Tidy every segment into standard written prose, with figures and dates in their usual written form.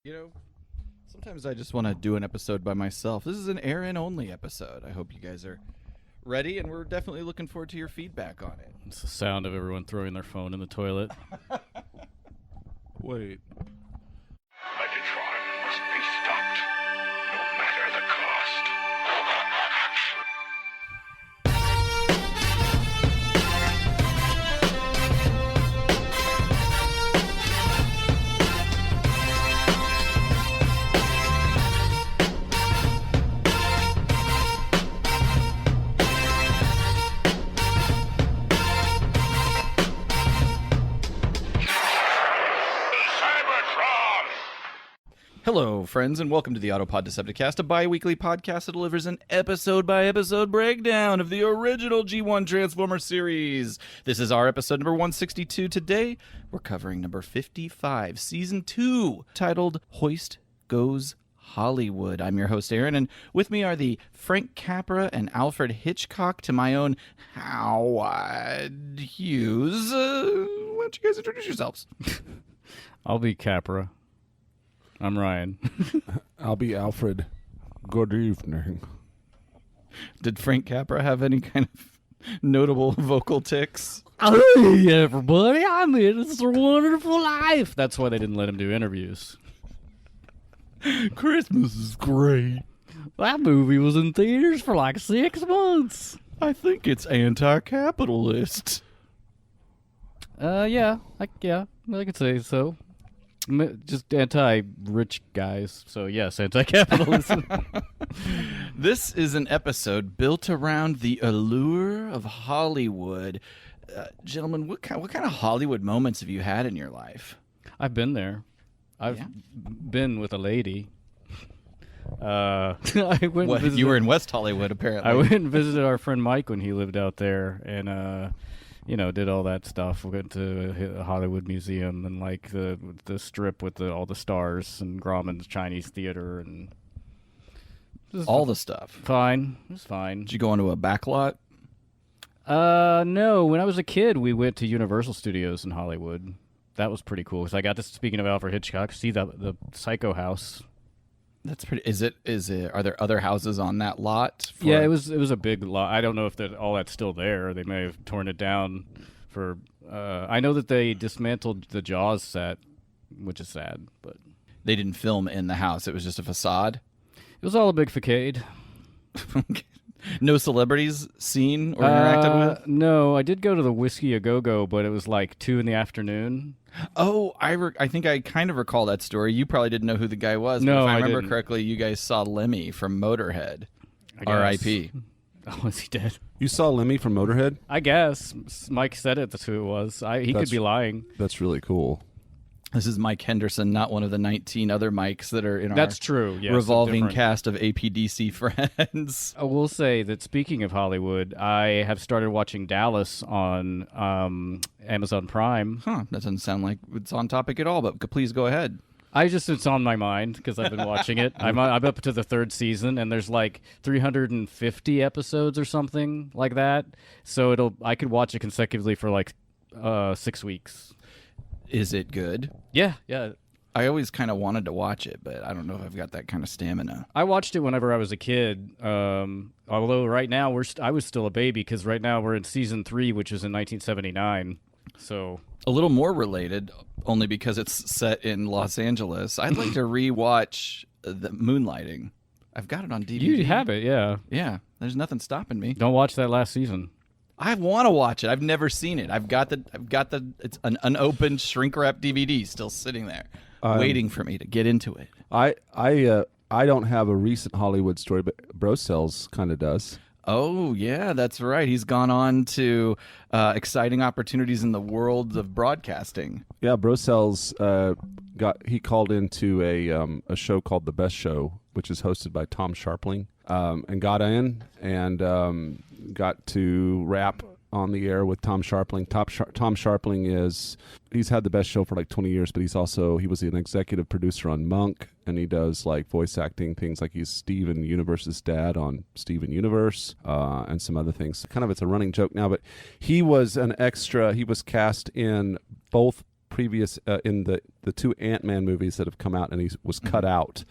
You know, sometimes I just want to do an episode by myself. This is an Aaron-only episode. I hope you guys are ready, and we're definitely looking forward to your feedback on it. It's the sound of everyone throwing their phone in the toilet. Wait. Megatron must be stopped, no matter the cost. Hello, friends, and welcome to the Autopod Decepticast, a bi-weekly podcast that delivers an episode-by-episode breakdown of the original G1 Transformer series. This is our episode number 162. Today, we're covering number 55, Season 2, titled Hoist Goes Hollywood. I'm your host, Aaron, and with me are the Frank Capra and Alfred Hitchcock to my own Howard Hughes. Why don't you guys introduce yourselves? I'll be Capra. I'm Ryan. I'll be Alfred. Good evening. Did Frank Capra have any kind of notable vocal tics? Hey, everybody, I'm in It's a Wonderful Life. That's why they didn't let him do interviews. Christmas is great. That movie was in theaters for like 6 months. I think it's anti-capitalist. Yeah, I could say so. Just anti-rich guys. So yes, anti-capitalism. This is an episode built around the allure of Hollywood. Gentlemen, what kind of Hollywood moments have you had in your life? I've been there. I've been with a lady. I went. And You were in West Hollywood, apparently. I went and visited our friend Mike when he lived out there, and did all that stuff. We went to the Hollywood Museum and like the strip with all the stars and Grauman's Chinese Theater and all the stuff. Fine, it was fine. Did you go into a back lot? No. When I was a kid, we went to Universal Studios in Hollywood. That was pretty cool because I got to, speaking of Alfred Hitchcock, see the Psycho house. That's pretty. Is it? Are there other houses on that lot? Yeah, it was a big lot. I don't know if all that's still there. They may have torn it down for. I know that they dismantled the Jaws set, which is sad, but they didn't film in the house. It was just a facade. It was all a big facade. No celebrities seen or interacted with? No, I did go to the Whiskey A Go-Go, but it was like 2 p.m. Oh, I think I kind of recall that story. You probably didn't know who the guy was. No, but if I I remember didn't. correctly, you guys saw Lemmy from Motorhead. R.I.P. Oh, was he dead? You saw Lemmy from Motorhead? I guess. Mike said it. That's who it was. He could be lying. That's really cool. This is Mike Henderson, not one of the 19 other Mikes that are in That's true. Yes, revolving cast of APDC friends. I will say that speaking of Hollywood, I have started watching Dallas on Amazon Prime. Huh, that doesn't sound like it's on topic at all, but please go ahead. It's on my mind because I've been watching it. I'm up to the 3rd season, and there's like 350 episodes or something like that. So I could watch it consecutively for like 6 weeks. Is it good? Yeah. I always kind of wanted to watch it, but I don't know if I've got that kind of stamina. I watched it whenever I was a kid. Although right now I was still a baby because right now we're in season 3, which is in 1979. So a little more related, only because it's set in Los Angeles. I'd like to rewatch the Moonlighting. I've got it on DVD. You have it, yeah. Yeah, there's nothing stopping me. Don't watch that last season. I want to watch it. I've never seen it. I've got the. It's an unopened shrink wrap DVD still sitting there, waiting for me to get into it. I don't have a recent Hollywood story, but Brosell's kind of does. Oh yeah, that's right. He's gone on to exciting opportunities in the world of broadcasting. Yeah, Brosell's he called into a show called The Best Show, which is hosted by Tom Sharpling, and got in and got to rap on the air with Tom Sharpling. Tom Sharpling he's had The Best Show for like 20 years, but he was an executive producer on Monk, and he does like voice acting things like he's Steven Universe's dad on Steven Universe, and some other things. Kind of it's a running joke now, but he was an extra. He was cast in both previous in the 2 Ant-Man movies that have come out, and he was cut out.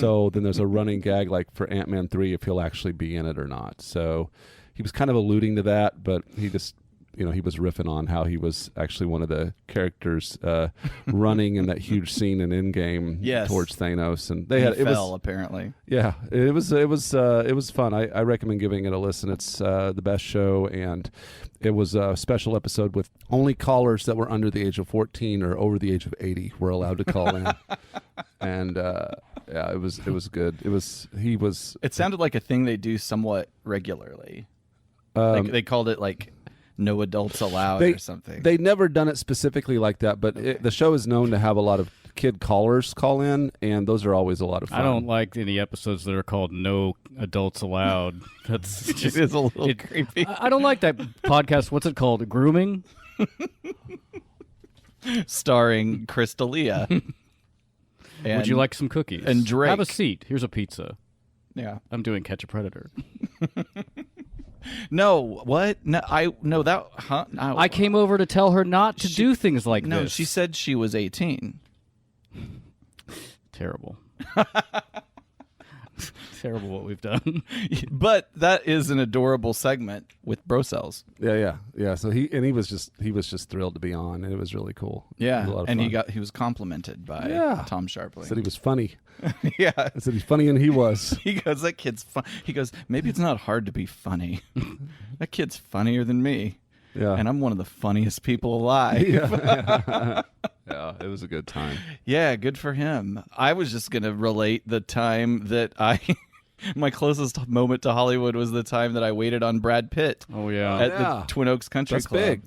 So then there's a running gag like for Ant-Man 3 if he'll actually be in it or not. So he was kind of alluding to that, but he just he was riffing on how he was actually one of the characters running in that huge scene in Endgame towards Thanos, and he fell apparently. Yeah, it was fun. I recommend giving it a listen. It's the best show, and it was a special episode with only callers that were under the age of 14 or over the age of 80 were allowed to call in, and yeah, it was good. It sounded like a thing they do somewhat regularly. Like they called it like no adults allowed or something. They never done it specifically like that, but the show is known to have a lot of kid callers call in, and those are always a lot of fun. I don't like any episodes that are called No Adults Allowed. That's just, it is a little creepy. I don't like that podcast. What's it called? Grooming? Starring Crystalia. Would you like some cookies? And Drake. Have a seat. Here's a pizza. Yeah. I'm doing Catch a Predator. No, what? No, no. I came over to tell her not to do things like this. No, she said she was 18. Terrible. Terrible what we've done. But that is an adorable segment with bro cells. Yeah. So he was just thrilled to be on, and it was really cool. Yeah, It was a lot of and fun. he was complimented by Tom Sharpling. Said he was funny. Yeah, I said he's funny, and he was. He goes, that kid's fun. He goes, maybe it's not hard to be funny. That kid's funnier than me. Yeah, and I'm one of the funniest people alive. Yeah, it was a good time. Yeah, good for him. I was just gonna relate the time that my closest moment to Hollywood was the time that I waited on Brad Pitt. Oh yeah, at the Twin Oaks Country That's Club. big.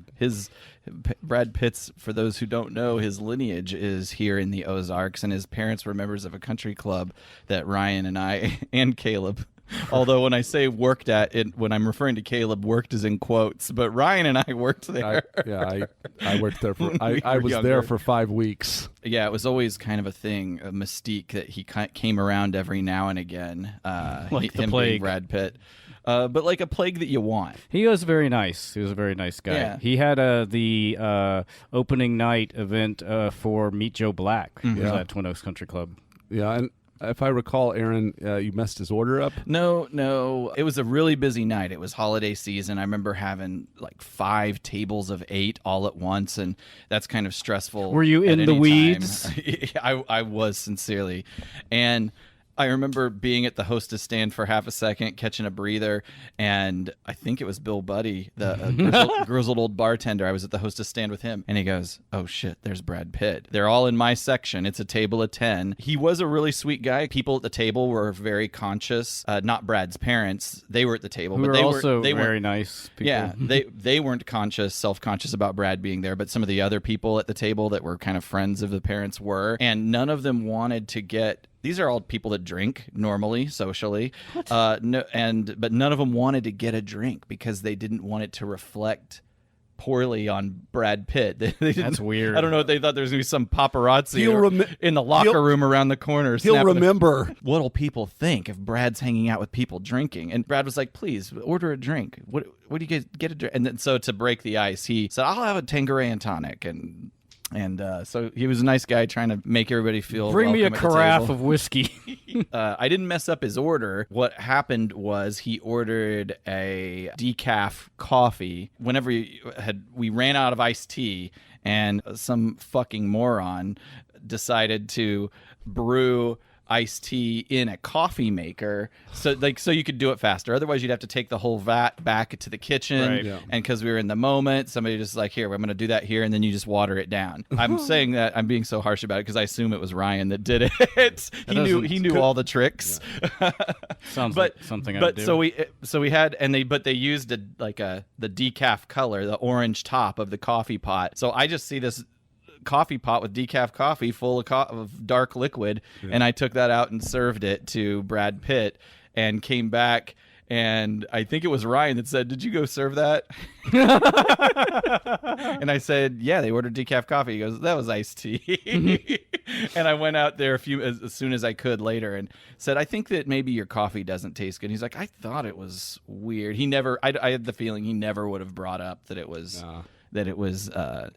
Brad Pitt's, for those who don't know, his lineage is here in the Ozarks, and his parents were members of a country club that Ryan and I and Caleb. Although when I say worked at it, when I'm referring to Caleb, worked is in quotes, but Ryan and I worked there. I worked there for. I was younger. there for 5 weeks. Yeah, it was always kind of a thing, a mystique that he came around every now and again. Like the him plague. being Brad Pitt. But like a plague that you want. He was very nice. He was a very nice guy. Yeah. He had the opening night event for Meet Joe Black at Twin Oaks Country Club. Yeah, and if I recall, Aaron, you messed his order up. No. It was a really busy night. It was holiday season. I remember having like 5 tables of 8 all at once, and that's kind of stressful. Were you at in the any weeds? time. I was, sincerely. And I remember being at the hostess stand for half a second, catching a breather, and I think it was Bill Buddy, the grizzled old bartender. I was at the hostess stand with him, and he goes, "Oh shit, there's Brad Pitt. They're all in my section. It's a table of 10." He was a really sweet guy. People at the table were very conscious. Not Brad's parents; they were at the table, Who but were they also they very weren't. nice people. Yeah, they weren't self-conscious about Brad being there, but some of the other people at the table that were kind of friends of the parents were, and none of them wanted to get. These are all people that drink normally, socially, but none of them wanted to get a drink because they didn't want it to reflect poorly on Brad Pitt. They That's weird. I don't know if they thought there was going to be some paparazzi in the locker room around the corner. He'll remember. What'll people think if Brad's hanging out with people drinking? And Brad was like, "Please order a drink. What do you get a drink?" And then so to break the ice, he said, "I'll have a Tanqueray and tonic." And so he was a nice guy trying to make everybody feel Bring me a welcome at the carafe table. of whiskey. I didn't mess up his order. What happened was he ordered a decaf coffee. Whenever we ran out of iced tea, and some fucking moron decided to brew iced tea in a coffee maker, so you could do it faster. Otherwise, you'd have to take the whole vat back to the kitchen. Right. Yeah. And because we were in the moment, somebody just like, "Here, I'm going to do that here," and then you just water it down. I'm saying that I'm being so harsh about it because I assume it was Ryan that did it. He knew all the tricks. Sounds like something I would do. So we had, but they used the decaf color, the orange top of the coffee pot. So I just see this coffee pot with decaf coffee full of dark liquid, and I took that out and served it to Brad Pitt, and came back, and I think it was Ryan that said, "Did you go serve that?" And I said, "Yeah, they ordered decaf coffee." He goes, "That was iced tea." And I went out there as soon as I could later and said, "I think that maybe your coffee doesn't taste good." He's like, "I thought it was weird." I had the feeling he never would have brought up that it was that it was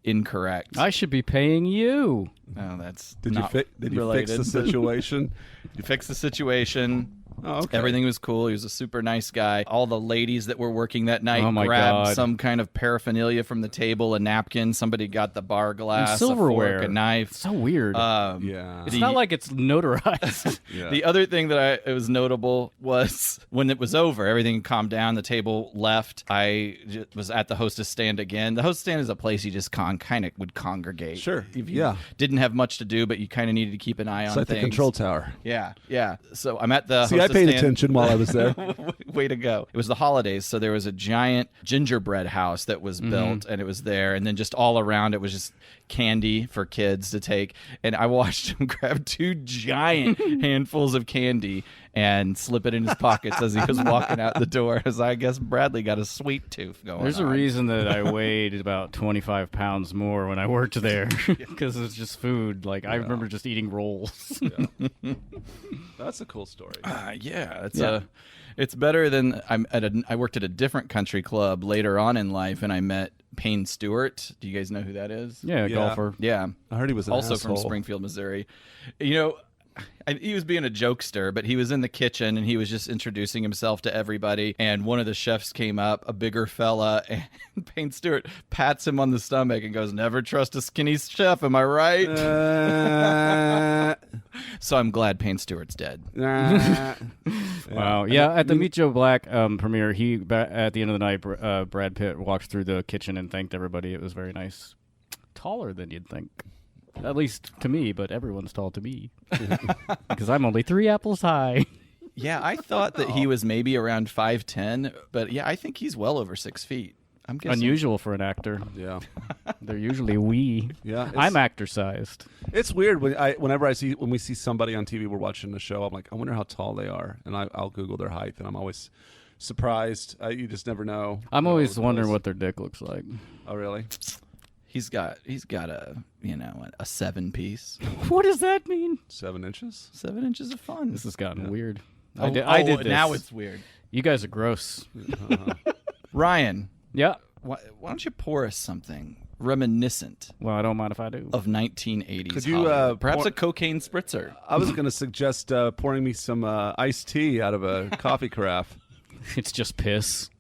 incorrect. I should be paying you. Oh, that's Did you not fix the related. situation? You fixed the situation. Oh, okay. Everything was cool. He was a super nice guy. All the ladies that were working that night Oh my grabbed God. some kind of paraphernalia from the table, a napkin. Somebody got the bar glass, silverware. a fork, a knife. So weird. Yeah. it's not like it's notarized. Yeah. The other thing that it was notable was when it was over, everything calmed down, the table left. I was at the hostess stand again. The hostess stand is a place you just kind of would congregate. Sure. If you Yeah. didn't have much to do, but you kind of needed to keep an eye It's on like things. the control tower. Yeah, yeah. So I'm at the See, I hostess paid stand. attention while I was there. Way to go. It was the holidays, so there was a giant gingerbread house that was built, and it was there. And then just all around it was just candy for kids to take. And I watched him grab 2 giant handfuls of candy and slip it in his pockets as he was walking out the door, as I guess Bradley got a sweet tooth going There's a on. reason that I weighed about 25 pounds more when I worked there because it's just food. Like, I remember just eating rolls. That's a cool story. Yeah, it's better than I worked at a different country club later on in life, and I met Payne Stewart. Do you guys know who that is? Yeah, Yeah. golfer. Yeah. I heard he was an Also asshole. from Springfield, Missouri. You know, he was being a jokester, but he was in the kitchen and he was just introducing himself to everybody. And one of the chefs came up, a bigger fella, and Payne Stewart pats him on the stomach and goes, "Never trust a skinny chef, am I right?" So I'm glad Payne Stewart's dead. Wow. Yeah, at the Meet Joe Black premiere, at the end of the night, Brad Pitt walked through the kitchen and thanked everybody. It was very nice. Taller than you'd think. At least to me, but everyone's tall to me. Because I'm only 3 apples high. Yeah, I thought that he was maybe around 5'10", but yeah, I think he's well over 6 feet. I'm guessing. Unusual for an actor. Yeah. They're usually wee. Yeah. I'm actor-sized. It's weird when we see somebody on TV, we're watching the show. I'm like, I wonder how tall they are, and I'll Google their height, and I'm always surprised. You just never know. I'm always wondering what. what their dick looks like. Oh, really? He's got a 7-piece. What does that mean? 7 inches? 7 inches of fun. This has gotten weird. Oh, I did this. Now it's weird. You guys are gross. Ryan, Yeah. why don't you pour us something reminiscent Well, I don't mind if I do. of 1980s Could you, Hollywood? Perhaps pour- a cocaine spritzer. I was going to suggest pouring me some iced tea out of a coffee carafe. It's just piss.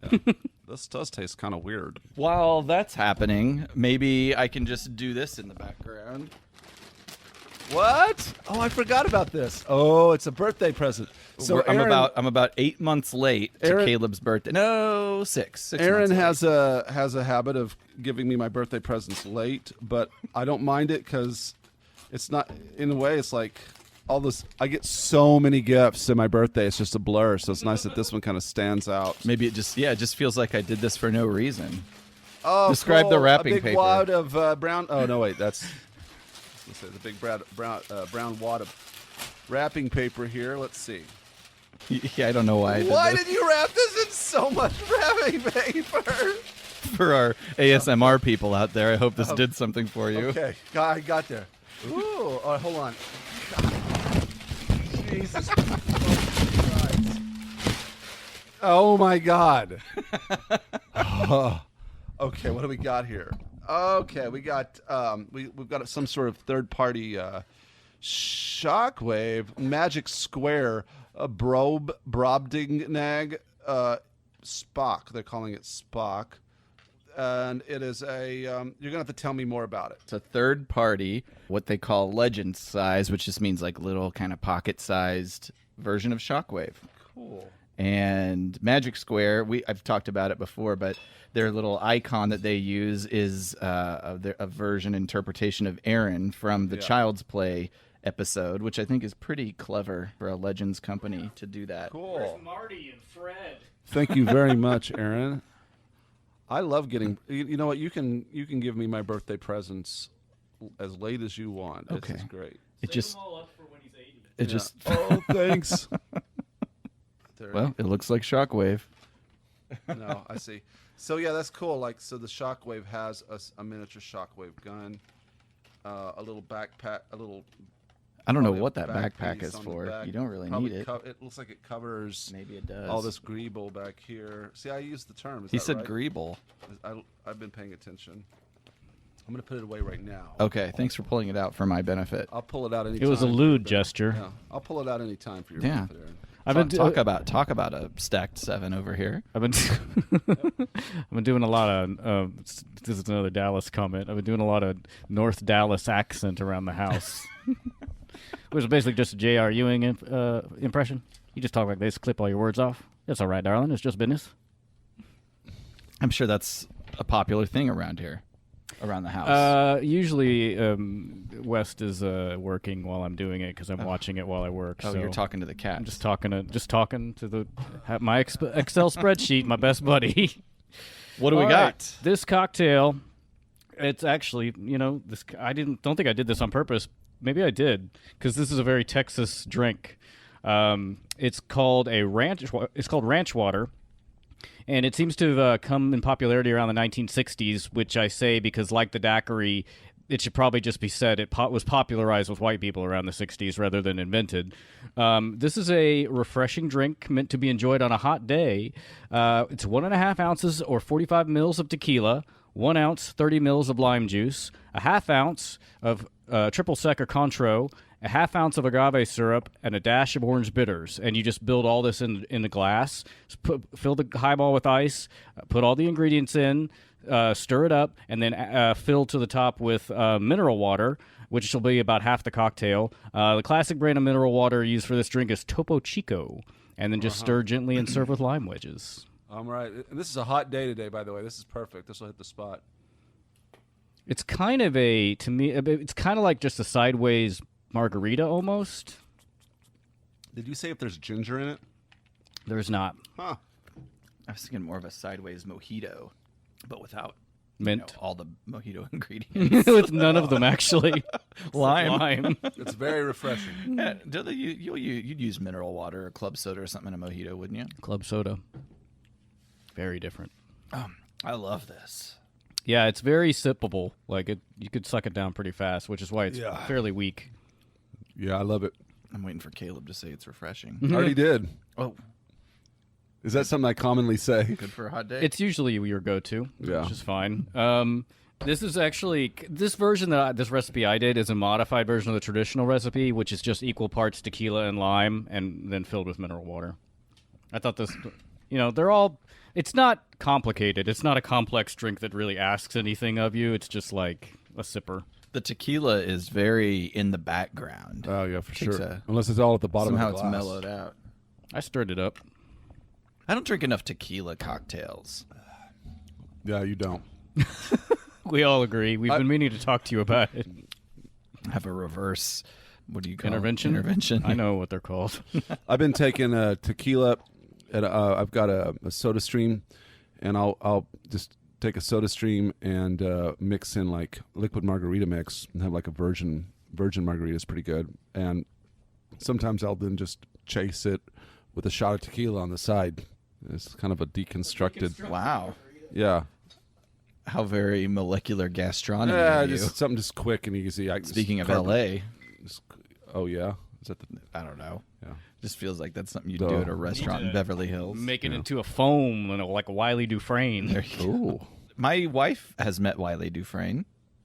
This does taste kind of weird. While that's happening, maybe I can just do this in the background. What? Oh, I forgot about this. Oh, it's a birthday present. So I'm Aaron, about 8 months late to Aaron- Caleb's birthday. No, 6. Aaron months late. has a habit of giving me my birthday presents late, but I don't mind it because it's not. In a way, it's like all this. I get so many gifts in my birthday. It's just a blur. So it's nice that this one kind of stands out. Maybe it just feels like I did this for no reason. Oh, Describe the wrapping a big paper. wad of brown. Oh no, wait, that's. Let's say the big brown wad of wrapping paper here. Let's see. Yeah, I don't know why I did Why this. did you wrap this in so much wrapping paper? For our ASMR people out there, I hope this did something for you. Okay, I got there. Ooh, hold on. Jesus Christ. Oh my God. Oh. Okay, what do we got here? Okay, we got we've got some sort of third-party Shockwave Magic Square Brobdingnag Spock. They're calling it Spock. And it is a you're gonna have to tell me more about it. It's a third party, what they call legend size, which just means like little kind of pocket sized version of Shockwave. Cool. And Magic Square, I've talked about it before, but their little icon that they use is a version interpretation of Aaron from the Child's Play episode, which I think is pretty clever for a Legends company to do that. Cool. Marty and Fred? Thank you very much, Aaron. I love getting. You know what? You can give me my birthday presents as late as you want. Okay. This is great. It just all up for when he's 80. it just Oh, thanks. well, it looks like Shockwave. No, I see. So yeah, that's cool. Like, so the Shockwave has a miniature Shockwave gun, a little backpack, a little. I don't know probably a what that back backpack piece is on the for. back. You don't really Probably need it. It looks like it covers Maybe it does. all this greeble back here. See, I used the term. Is He that said right? greeble. I've been paying attention. I'm going to put it away right now. Okay, thanks for pulling it out for my benefit. I'll pull it out anytime. It was a lewd gesture. Yeah, I'll pull it out anytime for your Yeah. benefit, Aaron. Talk about a stacked 7 over here. I've been I've been doing a lot of this is another Dallas comment. I've been doing a lot of North Dallas accent around the house, which is basically just a J.R. Ewing impression. You just talk like this, clip all your words off. It's all right, darling. It's just business. I'm sure that's a popular thing around here, around the house. Usually, West is working while I'm doing it because I'm watching it while I work. Oh, so you're talking to the cat. I'm just talking to my Excel spreadsheet, my best buddy. What do we All got? right, this cocktail, it's actually, this. I don't think I did this on purpose. Maybe I did, because this is a very Texas drink. It's called It's called Ranch Water, and it seems to have come in popularity around the 1960s, which I say because, like the daiquiri, it should probably just be said it was popularized with white people around the 60s rather than invented. This is a refreshing drink meant to be enjoyed on a hot day. It's 1.5 ounces or 45 mils of tequila, 1 ounce, 30 mils of lime juice, a half ounce of triple sec or Cointreau, a half ounce of agave syrup, and a dash of orange bitters. And you just build all this in a glass, fill the highball with ice, put all the ingredients in, stir it up, and then fill to the top with mineral water, which will be about half the cocktail. The classic brand of mineral water used for this drink is Topo Chico, and then just stir gently and serve with lime wedges. I'm right. And this is a hot day today, by the way. This is perfect. This will hit the spot. It's kind of it's kind of like just a sideways margarita almost. Did you say if there's ginger in it? There's not. Huh. I was thinking more of a sideways mojito, but without Mint. all the mojito ingredients. With none of them, actually. Lime. It's very refreshing. Yeah, you'd use mineral water or club soda or something in a mojito, wouldn't you? Club soda. Very different. I love this. Yeah, it's very sippable. Like, you could suck it down pretty fast, which is why it's fairly weak. Yeah, I love it. I'm waiting for Caleb to say it's refreshing. I already did. Oh, Is that something I commonly say? good for a hot day. It's usually your go-to, Yeah. which is fine. This is actually this version this recipe I did is a modified version of the traditional recipe, which is just equal parts tequila and lime, and then filled with mineral water. I thought this, they're all. It's not complicated. It's not a complex drink that really asks anything of you. It's just like a sipper. The tequila is very in the background. Oh, yeah, for Takes sure. a- Unless it's all at the bottom Somehow of the it's glass. mellowed out. I stirred it up. I don't drink enough tequila cocktails. Yeah, you don't. We all agree. We've been meaning to talk to you about it. I have a reverse. What do you call Intervention? it? Intervention. I know what they're called. I've been taking tequila, and I've got a soda stream, and I'll just take a soda stream and mix in like liquid margarita mix and have like a virgin margarita is pretty good. And sometimes I'll then just chase it with a shot of tequila on the side. It's kind of a deconstructed. Wow. Yeah. How very molecular gastronomy Yeah, of you. just something just quick and easy. Speaking of L.A., Oh yeah, is that the? I don't know. Yeah. Just feels like that's something you'd Duh. do at a restaurant in Beverly Hills. Make it into a foam, like a Wiley Dufresne. Ooh. My wife has met Wiley Dufresne.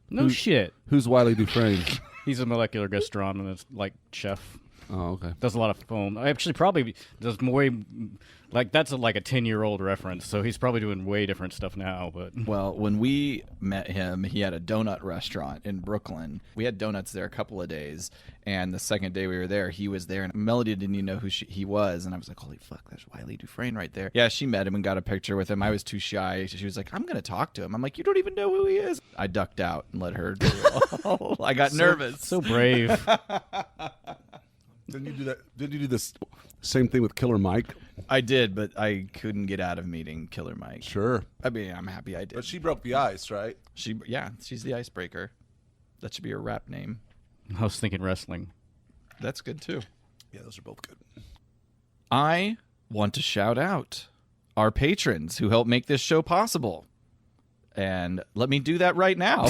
No shit. Who's Wiley Dufresne? He's a molecular gastronomist, like chef. Oh, okay. Does a lot of foam. Actually, probably does more. Like that's like a 10-year-old reference. So he's probably doing way different stuff now. But Well, when we met him, he had a donut restaurant in Brooklyn. We had donuts there a couple of days, and the second day we were there, he was there, and Melody didn't even know who he was, and I was like, holy fuck, there's Wiley Dufresne right there. Yeah, she met him and got a picture with him. I was too shy. She was like, I'm going to talk to him. I'm like, you don't even know who he is. I ducked out and let her do it all. I got nervous. so brave. Didn't you do that? Did you do this same thing with Killer Mike? I did, but I couldn't get out of meeting Killer Mike. Sure. I mean, I'm happy I did. But she broke the ice, right? She's the icebreaker. That should be her rap name. I was thinking wrestling. That's good too. Yeah, those are both good. I want to shout out our patrons who help make this show possible. And let me do that right now.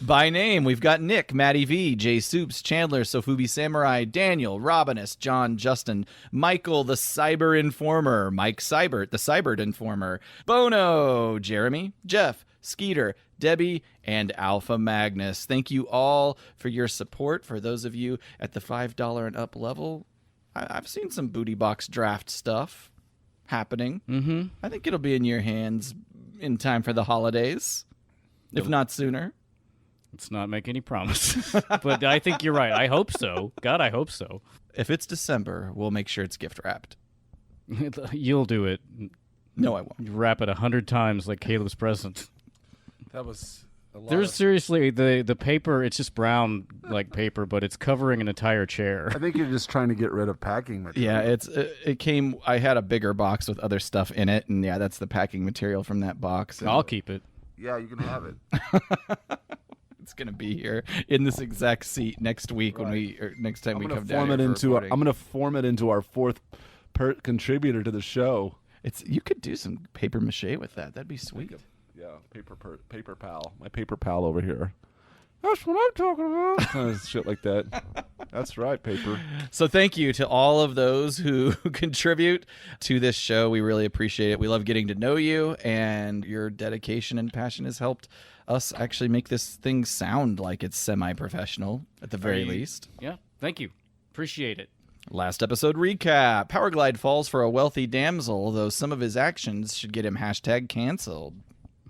By name, we've got Nick, Matty V, Jay Soups, Chandler, Sofubi Samurai, Daniel, Robinus, John, Justin, Michael, the Cyber Informer, Mike Cybert, the Cybert Informer, Bono, Jeremy, Jeff, Skeeter, Debbie, and Alpha Magnus. Thank you all for your support. For those of you at the $5 and up level, I've seen some booty box draft stuff happening. Mm-hmm. I think it'll be in your hands in time for the holidays, if not sooner. Let's not make any promises. But I think you're right. I hope so. God, I hope so. If it's December, we'll make sure it's gift wrapped. You'll do it. No, I won't. You wrap it 100 times like Caleb's present. That was a lot. There's seriously the paper. It's just brown like paper, but it's covering an entire chair. I think you're just trying to get rid of packing material. Yeah, it came. I had a bigger box with other stuff in it, and yeah, that's the packing material from that box. And I'll keep it. Yeah, you can have it. it's gonna be here in this exact seat next week when next time we come down. I'm I'm gonna form it into our fourth contributor to the show. You could do some paper mache with that. That'd be sweet. Yeah, paper pal, my paper pal over here. That's what I'm talking about. Shit like that. That's right, paper. So thank you to all of those who contribute to this show. We really appreciate it. We love getting to know you, and your dedication and passion has helped us actually make this thing sound like it's semi-professional at the very least. Yeah, thank you. Appreciate it. Last episode recap. Powerglide falls for a wealthy damsel, though some of his actions should get him #canceled.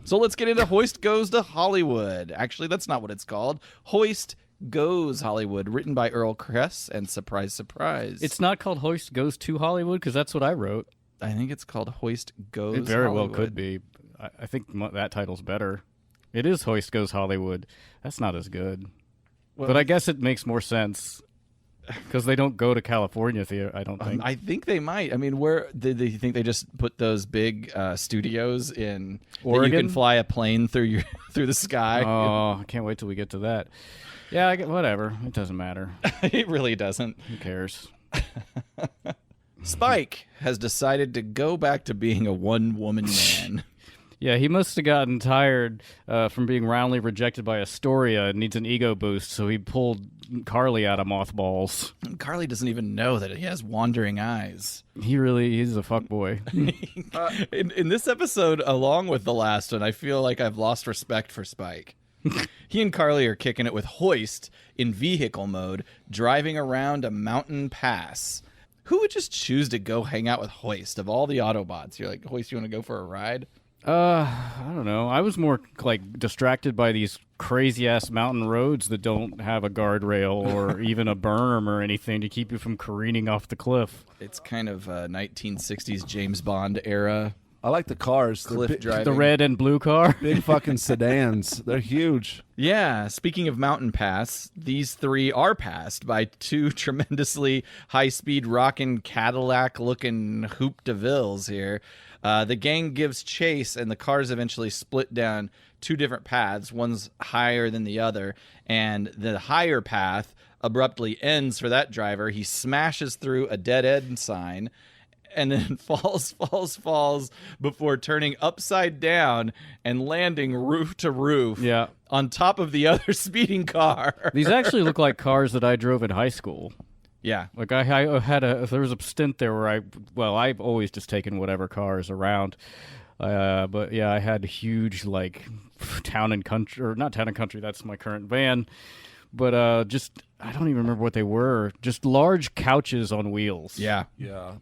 So let's get into Hoist Goes to Hollywood. Actually, that's not what it's called. Hoist Goes Hollywood, written by Earl Kress, and surprise, surprise. It's not called Hoist Goes to Hollywood because that's what I wrote. I think it's called Hoist Goes It very Hollywood. well could be. I think that title's better. It is Hoist Goes Hollywood. That's not as good. Well, but I guess it makes more sense because they don't go to California theater, I don't think. I think they might. I mean, where did they think they just put those big studios in Oregon? That you can fly a plane through the sky? Oh, I can't wait till we get to that. Yeah, whatever. It doesn't matter. It really doesn't. Who cares? Spike has decided to go back to being a one-woman man. Yeah, he must have gotten tired from being roundly rejected by Astoria and needs an ego boost, so he pulled Carly out of mothballs. And Carly doesn't even know that he has wandering eyes. He's a fuckboy. In this episode, along with the last one, I feel like I've lost respect for Spike. He and Carly are kicking it with Hoist in vehicle mode, driving around a mountain pass. Who would just choose to go hang out with Hoist of all the Autobots? You're like, Hoist, you want to go for a ride? I don't know. I was more like distracted by these crazy ass mountain roads that don't have a guardrail or even a berm or anything to keep you from careening off the cliff. It's kind of 1960s James Bond era. I like the cars. They're Cliff driving. The red and blue car. big fucking sedans. They're huge. Yeah, speaking of mountain pass, these three are passed by two tremendously high-speed rockin' Cadillac-looking Hoop de Villes here. The gang gives chase, and the cars eventually split down two different paths. One's higher than the other, and the higher path abruptly ends for that driver. He smashes through a dead-end sign, and then falls before turning upside down and landing roof to roof Yeah. on top of the other speeding car. These actually look like cars that I drove in high school. Yeah. Like there was a stint there where I've always just taken whatever cars around. But yeah, I had huge like town and country, or not town and country, that's my current van. But I don't even remember what they were. Just large couches on wheels. Yeah. Yeah.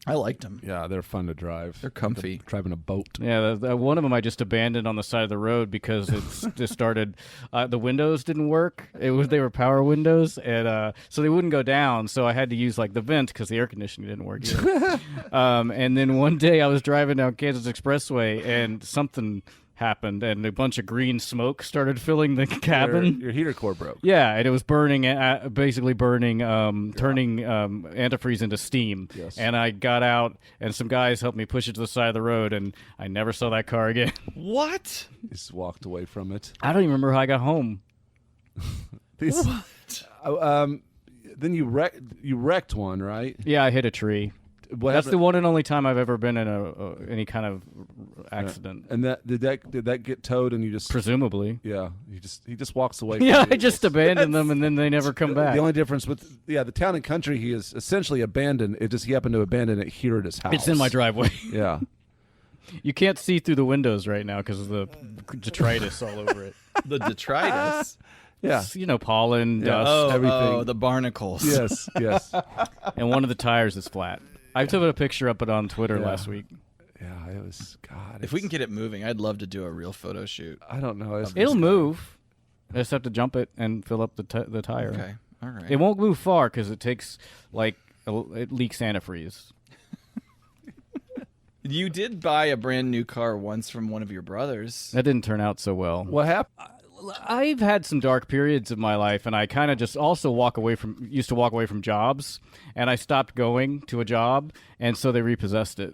I liked them. Yeah, they're fun to drive. They're comfy. Like driving a boat. Yeah, one of them I just abandoned on the side of the road because it just started. The windows didn't work. They were power windows, and so they wouldn't go down. So I had to use like the vent because the air conditioning didn't work either. And then one day I was driving down Kansas Expressway, and something happened, and a bunch of green smoke started filling the cabin. Your heater core broke. Yeah, and it was burning, basically burning, turning antifreeze into steam. Yes. And I got out, and some guys helped me push it to the side of the road, and I never saw that car again. What? Just walked away from it. I don't even remember how I got home. Then you wrecked one, right? Yeah, I hit a tree. What That's happened- the one and only time I've ever been in any kind of accident. And did that get towed? And you just Presumably. yeah, he just walks away. From Yeah, the I just abandoned them, and then they never come back. The only difference with the town and country he is essentially abandoned. It just he happened to abandon it here at his house. It's in my driveway. Yeah. You can't see through the windows right now because of the detritus all over it. The detritus. Yeah. You know, pollen, dust, everything. Oh, the barnacles. Yes. Yes. and one of the tires is flat. I took a picture up it on Twitter last week. Yeah. It was. God. If we can get it moving, I'd love to do a real photo shoot. I don't know. It'll move. I just have to jump it and fill up the tire. Okay. All right. It won't move far because it takes it leaks antifreeze. You did buy a brand new car once from one of your brothers. That didn't turn out so well. What happened? I've had some dark periods of my life, and I kind of just also used to walk away from jobs, and I stopped going to a job, and so they repossessed it.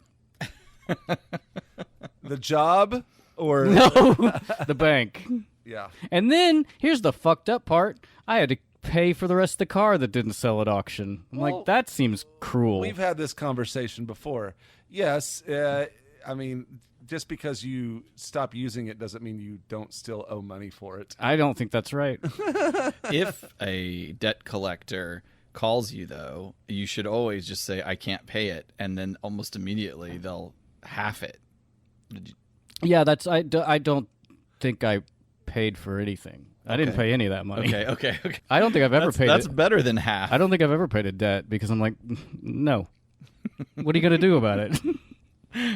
The job or No, the bank. Yeah. And then here's the fucked up part: I had to pay for the rest of the car that didn't sell at auction. I'm Well, like, that seems cruel. We've had this conversation before. Yes. I mean, just because you stop using it doesn't mean you don't still owe money for it. I don't think that's right. If a debt collector calls you, though, you should always just say, I can't pay it. And then almost immediately they'll half it. Yeah, I don't think I paid for anything. I didn't pay any of that money. Okay. I don't think I've ever paid That's it. better than half. I don't think I've ever paid a debt because I'm like, no. What are you going to do about it?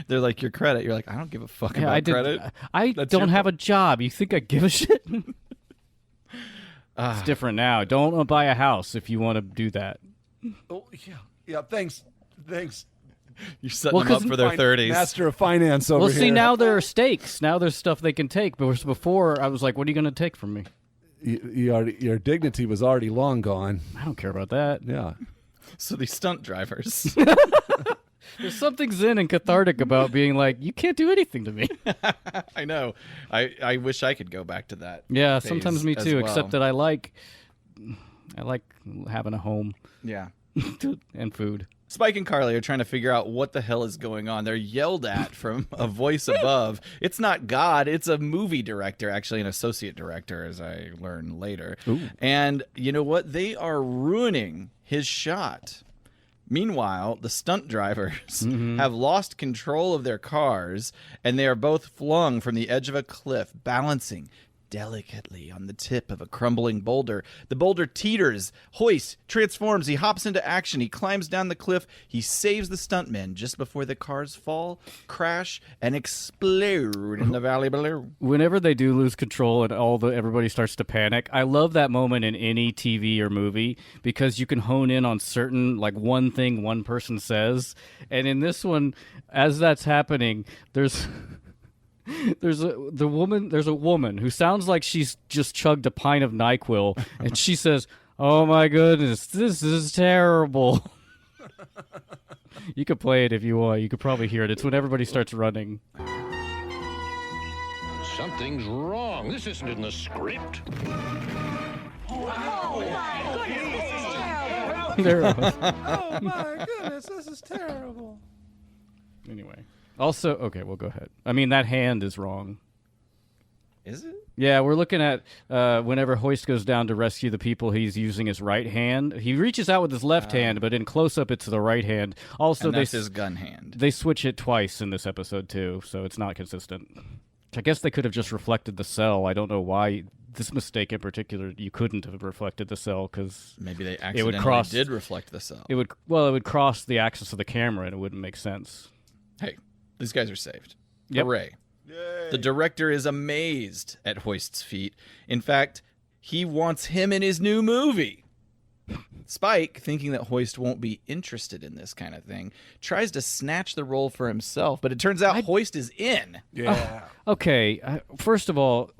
They're like your credit. You're like, I don't give a fuck Yeah, about credit. I That's don't your have a job. You think I give a shit? It's different now. Don't buy a house if you want to do that. Oh, yeah. Thanks. You're setting them up for their 30s. Master of finance over Well, here. see, now there are stakes. Now there's stuff they can take. But before, I was like, what are you going to take from me? Your dignity was already long gone. I don't care about that. Yeah. So these stunt drivers. There's something zen and cathartic about being like, you can't do anything to me. I know. I wish I could go back to that. Yeah, phase sometimes me as too, well. except that I like having a home Yeah. and food. Spike and Carly are trying to figure out what the hell is going on. They're yelled at from a voice above. It's not God. It's a movie director, actually an associate director, as I learn later. Ooh. And you know what? They are ruining his shot. Meanwhile, the stunt drivers have lost control of their cars, and they are both flung from the edge of a cliff, balancing delicately on the tip of a crumbling boulder. The boulder teeters. Hoist transforms. He hops into action. He climbs down the cliff. He saves the stuntmen just before the cars fall, crash, and explode in the valley below. Whenever they do lose control and everybody starts to panic, I love that moment in any TV or movie because you can hone in on certain, like, one thing one person says. And in this one, as that's happening, there's a woman who sounds like she's just chugged a pint of NyQuil, and she says, "Oh my goodness, this is terrible." You could play it if you want. You could probably hear it. It's when everybody starts running. Something's wrong. This isn't in the script. There it was. Oh my goodness, this is terrible. Anyway. Also, okay, well, go ahead. I mean, that hand is wrong. Is it? Yeah, we're looking at whenever Hoist goes down to rescue the people, he's using his right hand. He reaches out with his left hand, but in close-up, it's the right hand. Also, And that's his gun hand. They switch it twice in this episode, too, so it's not consistent. I guess they could have just reflected the cell. I don't know why. This mistake in particular, you couldn't have reflected the cell, because Maybe they accidentally did reflect the cell. it would cross the axis of the camera, and it wouldn't make sense. Hey, these guys are saved. Yep. Hooray. The director is amazed at Hoist's feat. In fact, he wants him in his new movie. Spike, thinking that Hoist won't be interested in this kind of thing, tries to snatch the role for himself, but it turns out Hoist is in. Yeah. Okay, first of all,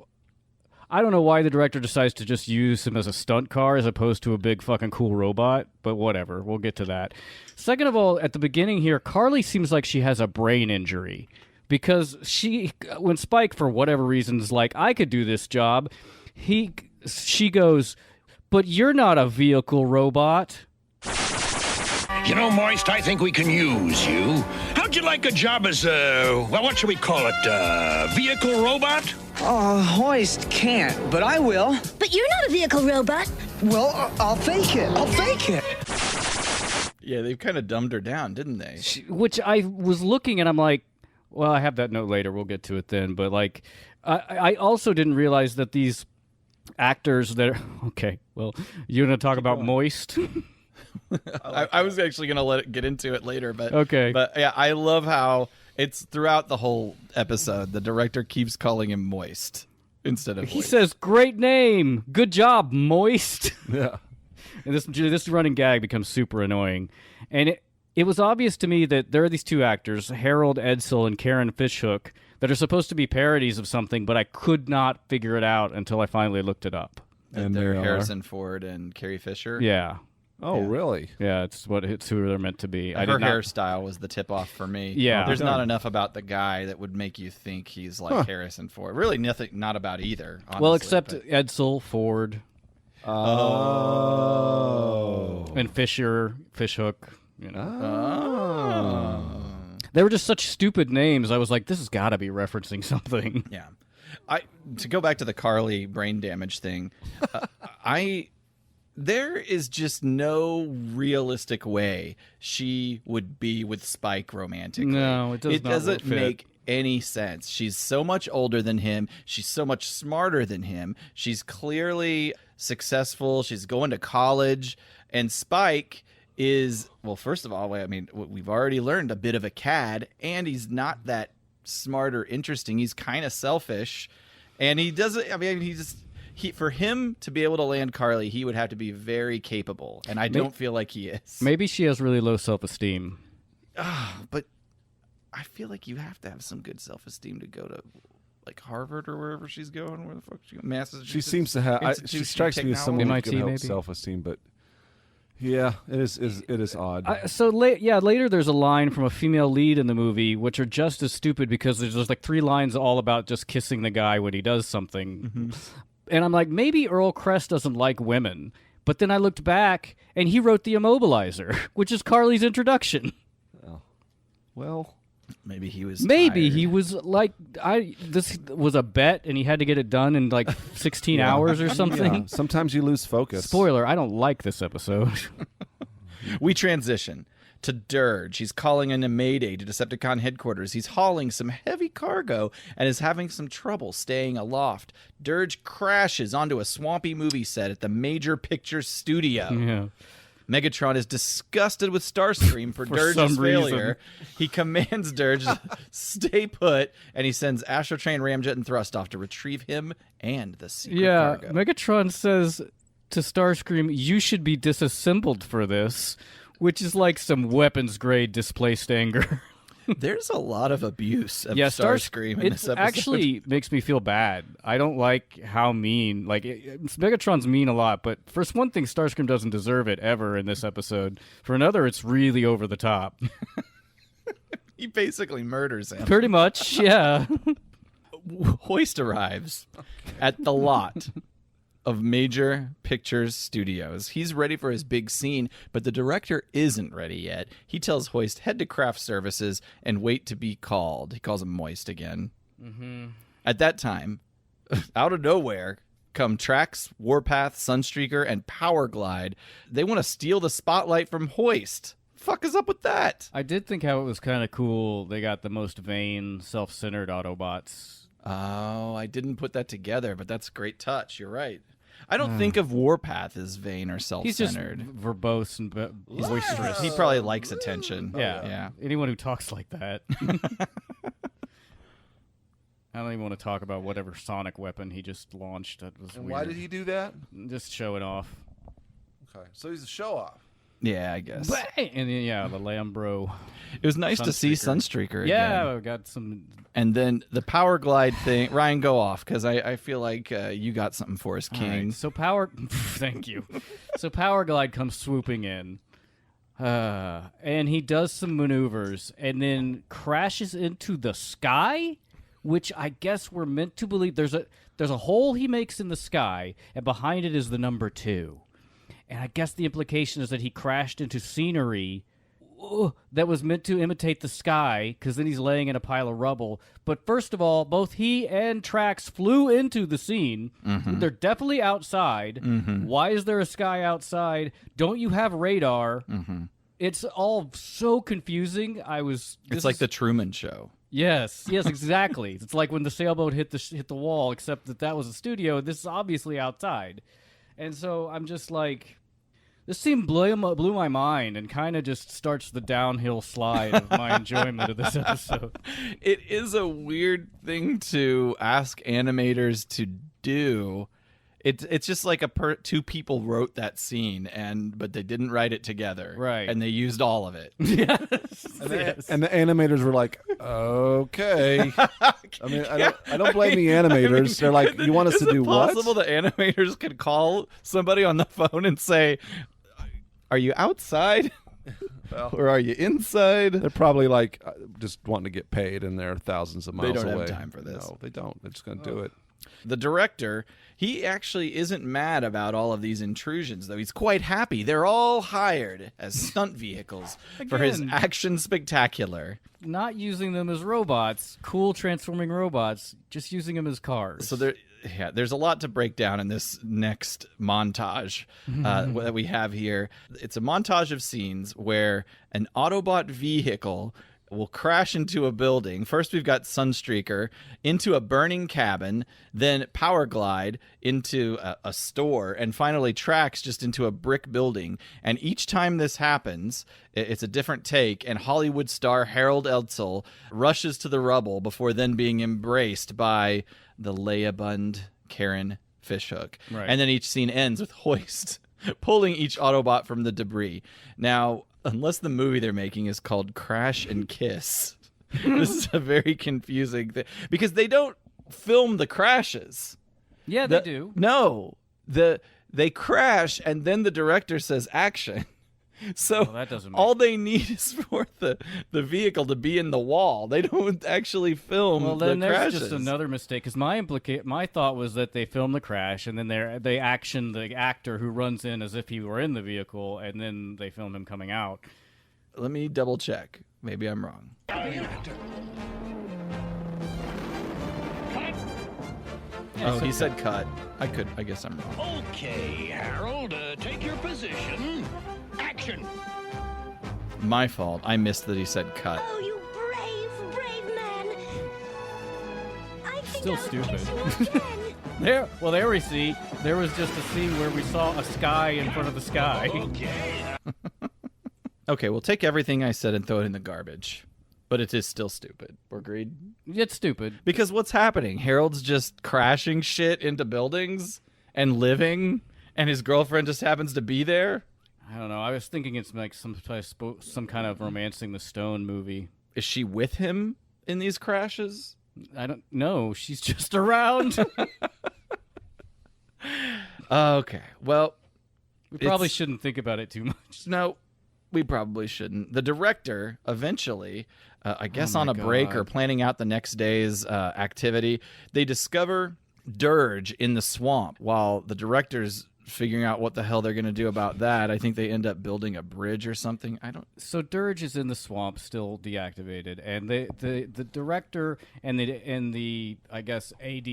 I don't know why the director decides to just use him as a stunt car as opposed to a big fucking cool robot, but whatever. We'll get to that. Second of all, at the beginning here, Carly seems like she has a brain injury because when Spike, for whatever reasons, like, I could do this job, she goes, "But you're not a vehicle robot." You know, Moist, I think we can use you. How'd you like a job as what should we call it, vehicle robot? Hoist can't, but I will. But you're not a vehicle robot. Well, I'll fake it. I'll fake it. Yeah, they've kind of dumbed her down, didn't they? Which I was looking and I'm like, Well, I have that note later. We'll get to it then. But like, I also didn't realize that these actors that okay, well, you want to talk about Moist? I was actually going to let it get into it later, but Okay. But yeah, I love how it's throughout the whole episode. The director keeps calling him Moist instead of He Hoist. says, "Great name, good job, Moist." Yeah. And this running gag becomes super annoying, and it was obvious to me that there are these two actors, Harold Edsel and Karen Fishhook, that are supposed to be parodies of something, but I could not figure it out until I finally looked it up. And they're they are. Harrison Ford and Carrie Fisher. Yeah. Oh, really? Yeah, it's who they're meant to be. Her hairstyle was the tip-off for me. Yeah. There's not enough about the guy that would make you think he's like Harrison Ford. Really nothing, not about either, honestly, Well, except but- Edsel, Ford, and Fisher, Fishhook. You know. They were just such stupid names. I was like, this has got to be referencing something. Yeah. To go back to the Carly brain damage thing, there is just no realistic way she would be with Spike romantically. No, it does It not doesn't fit. make any sense. She's so much older than him. She's so much smarter than him. She's clearly successful. She's going to college. And Spike is, well, first of all, I mean, we've already learned a bit of a cad, and he's not that smart or interesting. He's kind of selfish. And he doesn't, I mean, for him to be able to land Carly, he would have to be very capable. And I don't feel like he is. Maybe she has really low self-esteem. But I feel like you have to have some good self-esteem to go to like Harvard or wherever she's going. Where the fuck she going? Massachusetts. She seems to have. She Institute of strikes me as someone Technology. who can MIT, help maybe? self-esteem, but yeah, it is odd. Later there's a line from a female lead in the movie, which are just as stupid because there's just like 3 lines all about just kissing the guy when he does something. Mm-hmm. And I'm like, maybe Earl Kress doesn't like women. But then I looked back, and he wrote The Immobilizer, which is Carly's introduction. Well, Maybe he was. Maybe tired. he was like, this was a bet, and he had to get it done in like 16 hours or something. yeah, sometimes you lose focus. Spoiler, I don't like this episode. We transition to Dirge. He's calling in a mayday to Decepticon headquarters. He's hauling some heavy cargo and is having some trouble staying aloft. Dirge crashes onto a swampy movie set at the Major Pictures studio. Yeah. Megatron is disgusted with Starscream for Dirge's some failure. He commands Dirge to stay put, and he sends Astrotrain, Ramjet, and Thrust off to retrieve him and the secret cargo. Megatron says to Starscream, "You should be disassembled for this," which is like some weapons-grade displaced anger. There's a lot of abuse of Yeah, Starscream in this episode. actually makes me feel bad. I don't like how mean. Like Megatron's mean a lot, but for one thing, Starscream doesn't deserve it ever in this episode. For another, it's really over the top. He basically murders him. Pretty much, yeah. Hoist arrives at the lot of Major Pictures Studios. He's ready for his big scene, but the director isn't ready yet. He tells Hoist, head to craft services and wait to be called. He calls him Moist again. Mm-hmm. At that time, out of nowhere, come Trax, Warpath, Sunstreaker, and Powerglide. They want to steal the spotlight from Hoist. Fuck is up with that? I did think how it was kind of cool. They got the most vain, self-centered Autobots. Oh, I didn't put that together, but that's a great touch. You're right. I don't think of Warpath as vain or He's just self-centered. verbose and boisterous. He probably likes attention. Yeah. Yeah. Anyone who talks like that. I don't even want to talk about whatever sonic weapon he just launched. That was And weird. why did he do that? Just show it off. Okay, so he's a show off. Yeah, I guess. And then, yeah, the Lambro. It was nice to see Sunstreaker Yeah, again. we got some. And then the Power Glide thing. Ryan, go off, because I feel like you got something for us, All King. right, so thank you. So Powerglide comes swooping in, and he does some maneuvers, and then crashes into the sky, which I guess we're meant to believe. There's a hole he makes in the sky, and behind it is the number 2. And I guess the implication is that he crashed into scenery that was meant to imitate the sky, because then he's laying in a pile of rubble. But first of all, both he and Trax flew into the scene. Mm-hmm. They're definitely outside. Why is there a sky outside? Don't you have radar? It's all so confusing. It's like the Truman Show. Yes, exactly. It's like when the sailboat hit the wall, except that was a studio. This is obviously outside, and so I'm just like, this scene blew my mind and kind of just starts the downhill slide of my enjoyment of this episode. It is a weird thing to ask animators to do. It's just like two people wrote that scene, but they didn't write it together, right? And they used all of it. Yes. And the animators were like, okay. I mean, I don't blame the animators. They're like, you want us to do what? Is it possible the animators could call somebody on the phone and say, "Are you outside?" Or are you inside? They're probably like just wanting to get paid, and they're thousands of miles away. They don't have time for this. No, they don't. They're just going to do it. The director, he actually isn't mad about all of these intrusions, though. He's quite happy. They're all hired as stunt vehicles for his action spectacular. Not using them as robots, cool transforming robots, just using them as cars. So there's a lot to break down in this next montage that we have here. It's a montage of scenes where an Autobot vehicle will crash into a building. First, we've got Sunstreaker into a burning cabin, then Power Glide into a store, and finally Trax just into a brick building. And each time this happens, it's a different take, and Hollywood star Harold Edsel rushes to the rubble before then being embraced by the Leia-bund Karen Fishhook. Right. And then each scene ends with Hoist pulling each Autobot from the debris. Now, unless the movie they're making is called Crash and Kiss, this is a very confusing thing. Because they don't film the crashes. Yeah, they do. No. They crash, and then the director says action. So that doesn't all they need is for the vehicle to be in the wall. They don't actually film well, then the there's crashes. just another mistake, because my thought was that they film the crash, and then they action the actor who runs in as if he were in the vehicle, and then they film him coming out. Let me double check. Maybe I'm wrong. Oh, he said cut. I guess I'm wrong. Okay, Harold, take your position. Action. My fault. I missed that he said cut. Oh, you brave man. I think Still I'll stupid. kiss you again. There we see. There was just a scene where we saw a sky in front of the sky. Okay. Okay, we'll take everything I said and throw it in the garbage. But it is still stupid. We're agreed? It's stupid. Because what's happening? Harold's just crashing shit into buildings and living, and his girlfriend just happens to be there? I don't know. I was thinking it's like some kind of Romancing the Stone movie. Is she with him in these crashes? I don't know. She's just around. Okay. Well, we probably shouldn't think about it too much. No, we probably shouldn't. The director eventually, I guess Oh on my a break God. or planning out the next day's activity, they discover Dirge in the swamp while the director's figuring out what the hell they're going to do about that. I think they end up building a bridge or something. So Dirge is in the swamp, still deactivated, and the director and the I guess AD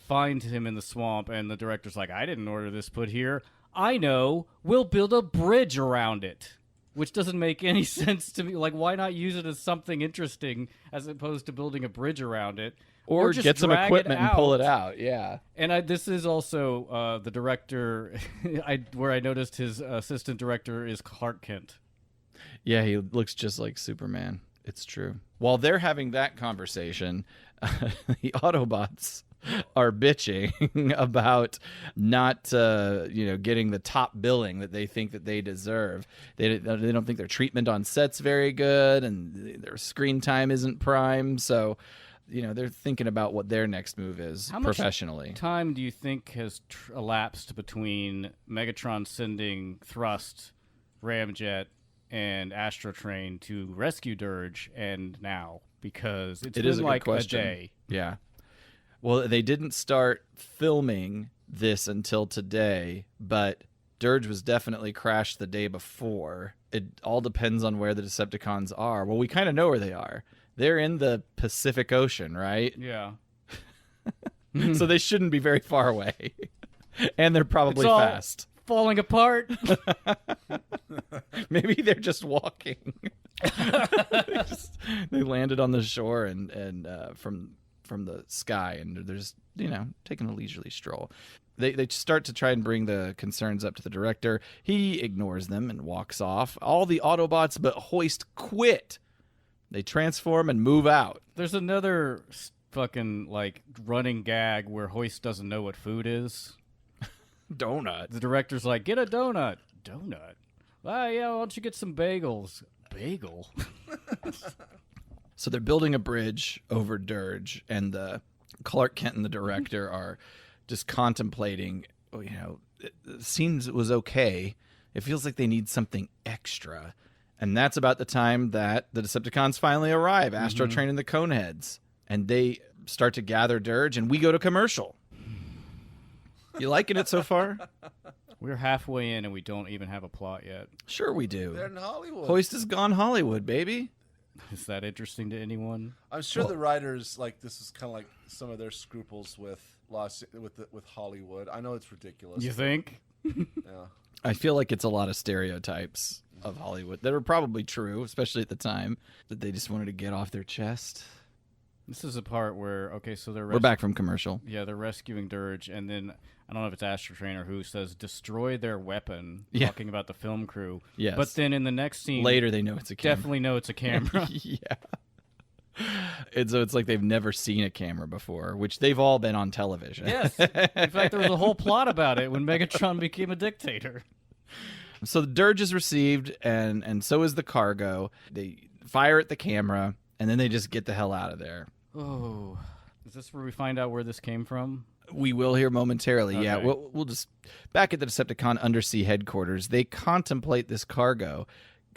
find him in the swamp, and the director's like, I didn't order this put here. I know. We'll build a bridge around it. Which doesn't make any sense to me. Like, why not use it as something interesting as opposed to building a bridge around it? Or just get some drag equipment it and pull out. it out, yeah. And this is also the director, where I noticed his assistant director is Clark Kent. Yeah, he looks just like Superman. It's true. While they're having that conversation, the Autobots are bitching about not getting the top billing that they think that they deserve. They don't think their treatment on set's very good, and their screen time isn't prime. So, they're thinking about what their next move is professionally. How much time do you think has elapsed between Megatron sending Thrust, Ramjet, and Astrotrain to rescue Dirge and now? Because it's been is a good like question. a day. Yeah. Well, they didn't start filming this until today, but Dirge was definitely crashed the day before. It all depends on where the Decepticons are. Well, we kind of know where they are. They're in the Pacific Ocean, right? Yeah. So they shouldn't be very far away. And they're probably It's all fast. falling apart. Maybe they're just walking. They landed on the shore and from the sky, and they're just taking a leisurely stroll. They start to try and bring the concerns up to the director. He ignores them and walks off. All the Autobots but Hoist quit. They transform and move out. There's another fucking running gag where Hoist doesn't know what food is. Donut. The director's like, get a donut. Donut? Ah, yeah, why don't you get some bagels? Bagel? So they're building a bridge over Dirge, and the Clark Kent and the director are just contemplating, the scene was okay. It feels like they need something extra. And that's about the time that the Decepticons finally arrive, Astro Train and the Coneheads. And they start to gather Dirge, and we go to commercial. You liking it so far? We're halfway in, and we don't even have a plot yet. Sure we do. They're in Hollywood. Hoist has gone Hollywood, baby. Is that interesting to anyone? I'm sure the writers this is kind of like some of their scruples with Hollywood. I know it's ridiculous. You think? Yeah. I feel like it's a lot of stereotypes of Hollywood that are probably true, especially at the time, that they just wanted to get off their chest. This is a part where, so We're back from commercial. Yeah, they're rescuing Dirge, and then, I don't know if it's Astro Train or who says, destroy their weapon, talking about the film crew. Yes. But then in the next scene... Later they know it's a camera. Definitely know it's a camera. Yeah. And so it's like they've never seen a camera before, which they've all been on television. Yes. In fact, there was a whole plot about it when Megatron became a dictator. So the Dirge is received, and so is the cargo. They fire at the camera, and then they just get the hell out of there. Oh. Is this where we find out where this came from? We will hear momentarily. Okay. Yeah, we'll just... Back at the Decepticon undersea headquarters, they contemplate this cargo.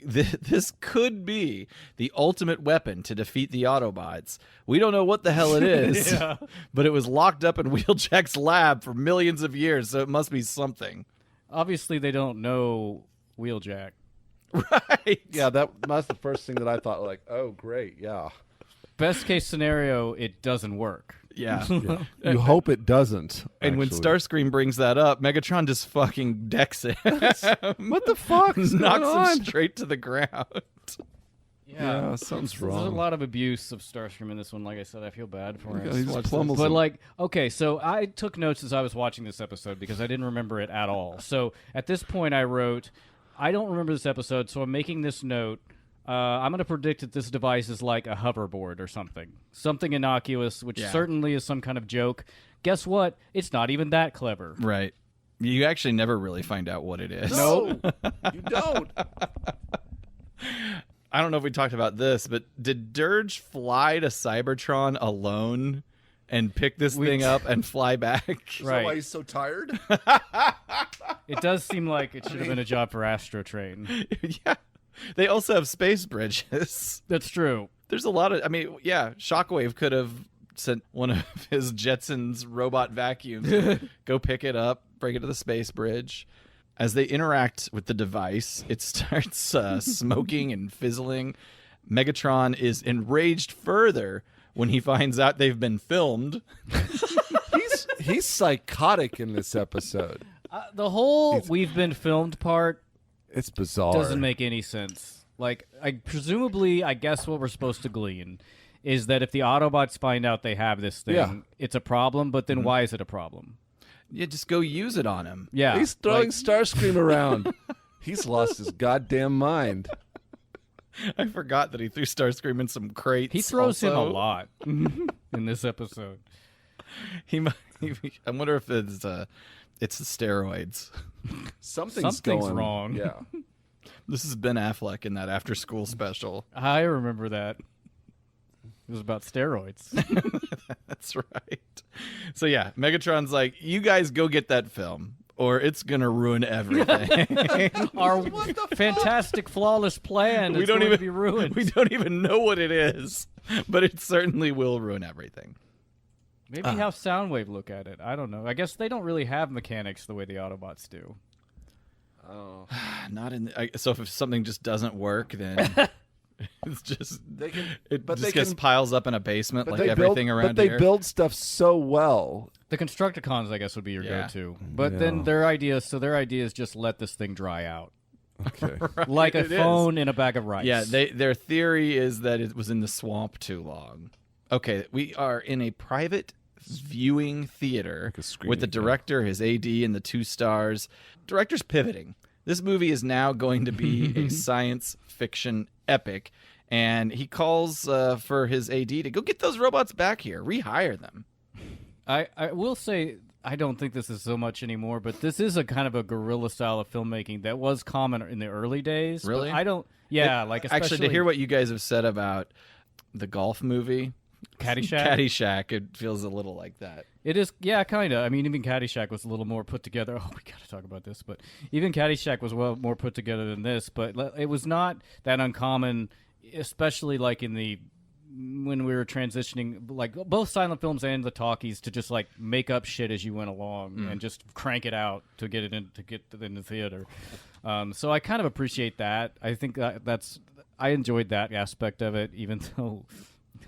This could be the ultimate weapon to defeat the Autobots. We don't know what the hell it is, but it was locked up in Wheeljack's lab for millions of years, so it must be something. Obviously, they don't know Wheeljack. Right. Yeah, that's the first thing that I thought, oh, great, yeah. Best case scenario, it doesn't work. Yeah. You hope it doesn't. And when actually. Starscream brings that up, Megatron just fucking decks it. What the fuck is Knocks going on? him straight to the ground. Yeah, something's There's a wrong. lot of abuse of Starscream in this one. Like I said, I feel bad for Yeah, him. he just pummels But him. okay, so I took notes as I was watching this episode because I didn't remember it at all. So at this point I wrote, I don't remember this episode, so I'm making this note. I'm going to predict that this device is like a hoverboard or something. Something innocuous, which certainly is some kind of joke. Guess what? It's not even that clever. Right. You actually never really find out what it is. No, you don't. I don't know if we talked about this, but did Dirge fly to Cybertron alone and pick this thing up and fly back? Is that why he's so tired? It does seem like it should have been a job for Astro Train. Yeah. They also have space bridges. That's true. There's a lot of... Shockwave could have sent one of his Jetsons robot vacuums to go pick it up, bring it to the space bridge. As they interact with the device, it starts smoking and fizzling. Megatron is enraged further when he finds out they've been filmed. He's psychotic in this episode. The whole we've been filmed part It's bizarre. doesn't make any sense. Presumably, I guess what we're supposed to glean is that if the Autobots find out they have this thing, it's a problem, but then why is it a problem? Yeah, just go use it on him. Yeah. He's throwing Starscream around. He's lost his goddamn mind. I forgot that he threw Starscream in some crates. He throws him a also. lot in this episode. I wonder if it's the steroids. Something's Something's wrong. Yeah. This is Ben Affleck in that after school special. I remember that. It was about steroids. That's right. So yeah, Megatron's like, you guys go get that film or it's going to ruin everything. Our fantastic, flawless plan is going to be ruined. We don't even know what it is, but it certainly will ruin everything. Maybe have Soundwave look at it. I don't know. I guess they don't really have mechanics the way the Autobots do. Oh. Not in. So if something just doesn't work, then it's just gets piles up in a basement like everything around here. But they here. build stuff so well. The Constructicons, I guess, would be your go-to. But then their idea is just let this thing dry out. Okay. like a It is. phone in a bag of rice. Yeah, their theory is that it was in the swamp too long. Okay, we are in a private viewing theater a screening, with the director, his AD, and the 2 stars. Director's pivoting. This movie is now going to be a science fiction epic, and he calls for his AD to go get those robots back here, rehire them. I will say I don't think this is so much anymore, but this is a kind of a guerrilla style of filmmaking that was common in the early days. but Really? I don't. Yeah, like especially Actually, to hear what you guys have said about the golf movie, Caddyshack. Caddyshack, it feels a little like that. It is, yeah, kind of. I mean, even Caddyshack was a little more put together. Oh, we got to talk about this, but even Caddyshack was well more put together than this. But it was not that uncommon, especially like in the when we were transitioning, like both silent films and the talkies, to just like make up shit as you went along and just crank it out to get it in the theater. So I kind of appreciate that. I think I enjoyed that aspect of it, even though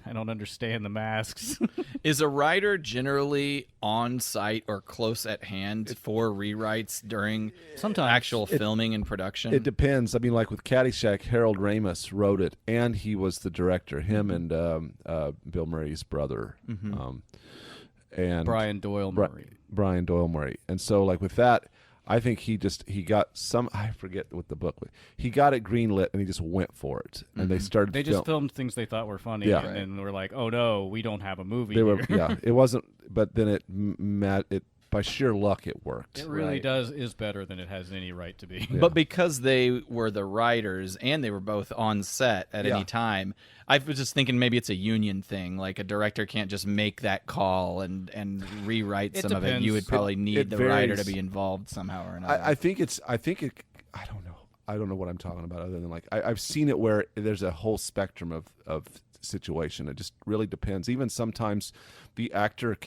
I don't understand the masks. Is a writer generally on site or close at hand for rewrites during Sometimes. actual filming and production? It depends. I mean, like with Caddyshack, Harold Ramis wrote it, and he was the director. Him and Bill Murray's brother, and Brian Doyle Murray. Brian Doyle Murray. And so, like with that, I think he got some. I forget what the book was. He got it greenlit, and he just went for it. And they started. They just filmed things they thought were funny, Yeah. and then were like, "Oh no, we don't have a movie." They were, here. yeah. It wasn't, but then it by sheer luck it worked. It really is better than it has any right to be. But because they were the writers and they were both on set at any time, I was just thinking maybe it's a union thing. Like a director can't just make that call and rewrite It some of it. depends. You would probably need it the writer to varies. be involved somehow or another. I think it. I don't know. I don't know what I'm talking about other than like I've seen it where there's a whole spectrum of situation. It just really depends. Even sometimes the actor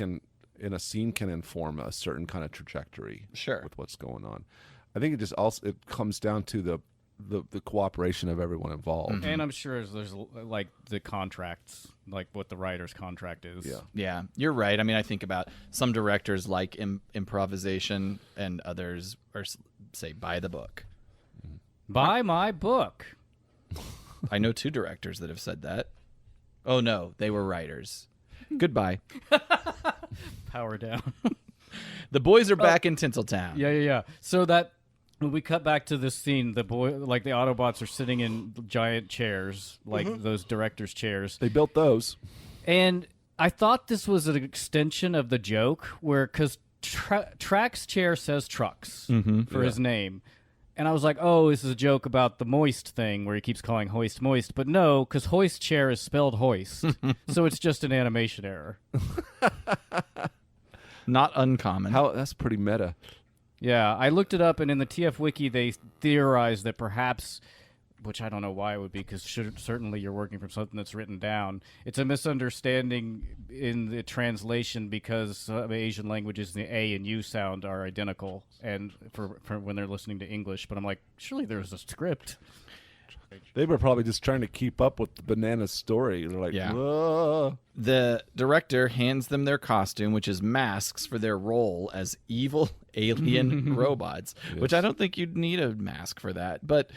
in a scene can inform a certain kind of trajectory with what's going on. I think it comes down to the cooperation of everyone involved. And I'm sure there's like the contracts, like what the writer's contract is. Yeah, you're right. I mean, I think about some directors like improvisation and others are, say, by the book. Buy my book. I know 2 directors that have said that. Oh, no, they were writers. Goodbye. Power down. The boys are back in Tinseltown. Yeah. So that when we cut back to this scene, the Autobots are sitting in giant chairs, like those directors' chairs. They built those. And I thought this was an extension of the joke where, because Track's chair says Trucks for his name. And I was like, oh, this is a joke about the Moist thing where he keeps calling Hoist Moist. But no, because Hoist chair is spelled Hoist. So it's just an animation error. Not uncommon. That's pretty meta. Yeah, I looked it up, and in the TF Wiki, they theorized that perhaps, which I don't know why it would be, because certainly you're working from something that's written down. It's a misunderstanding in the translation because some Asian languages, the A and U sound are identical, and for when they're listening to English. But I'm like, surely there's a script. They were probably just trying to keep up with the banana story. They're like, whoa. The director hands them their costume, which is masks for their role as evil alien robots, which I don't think you'd need a mask for that. But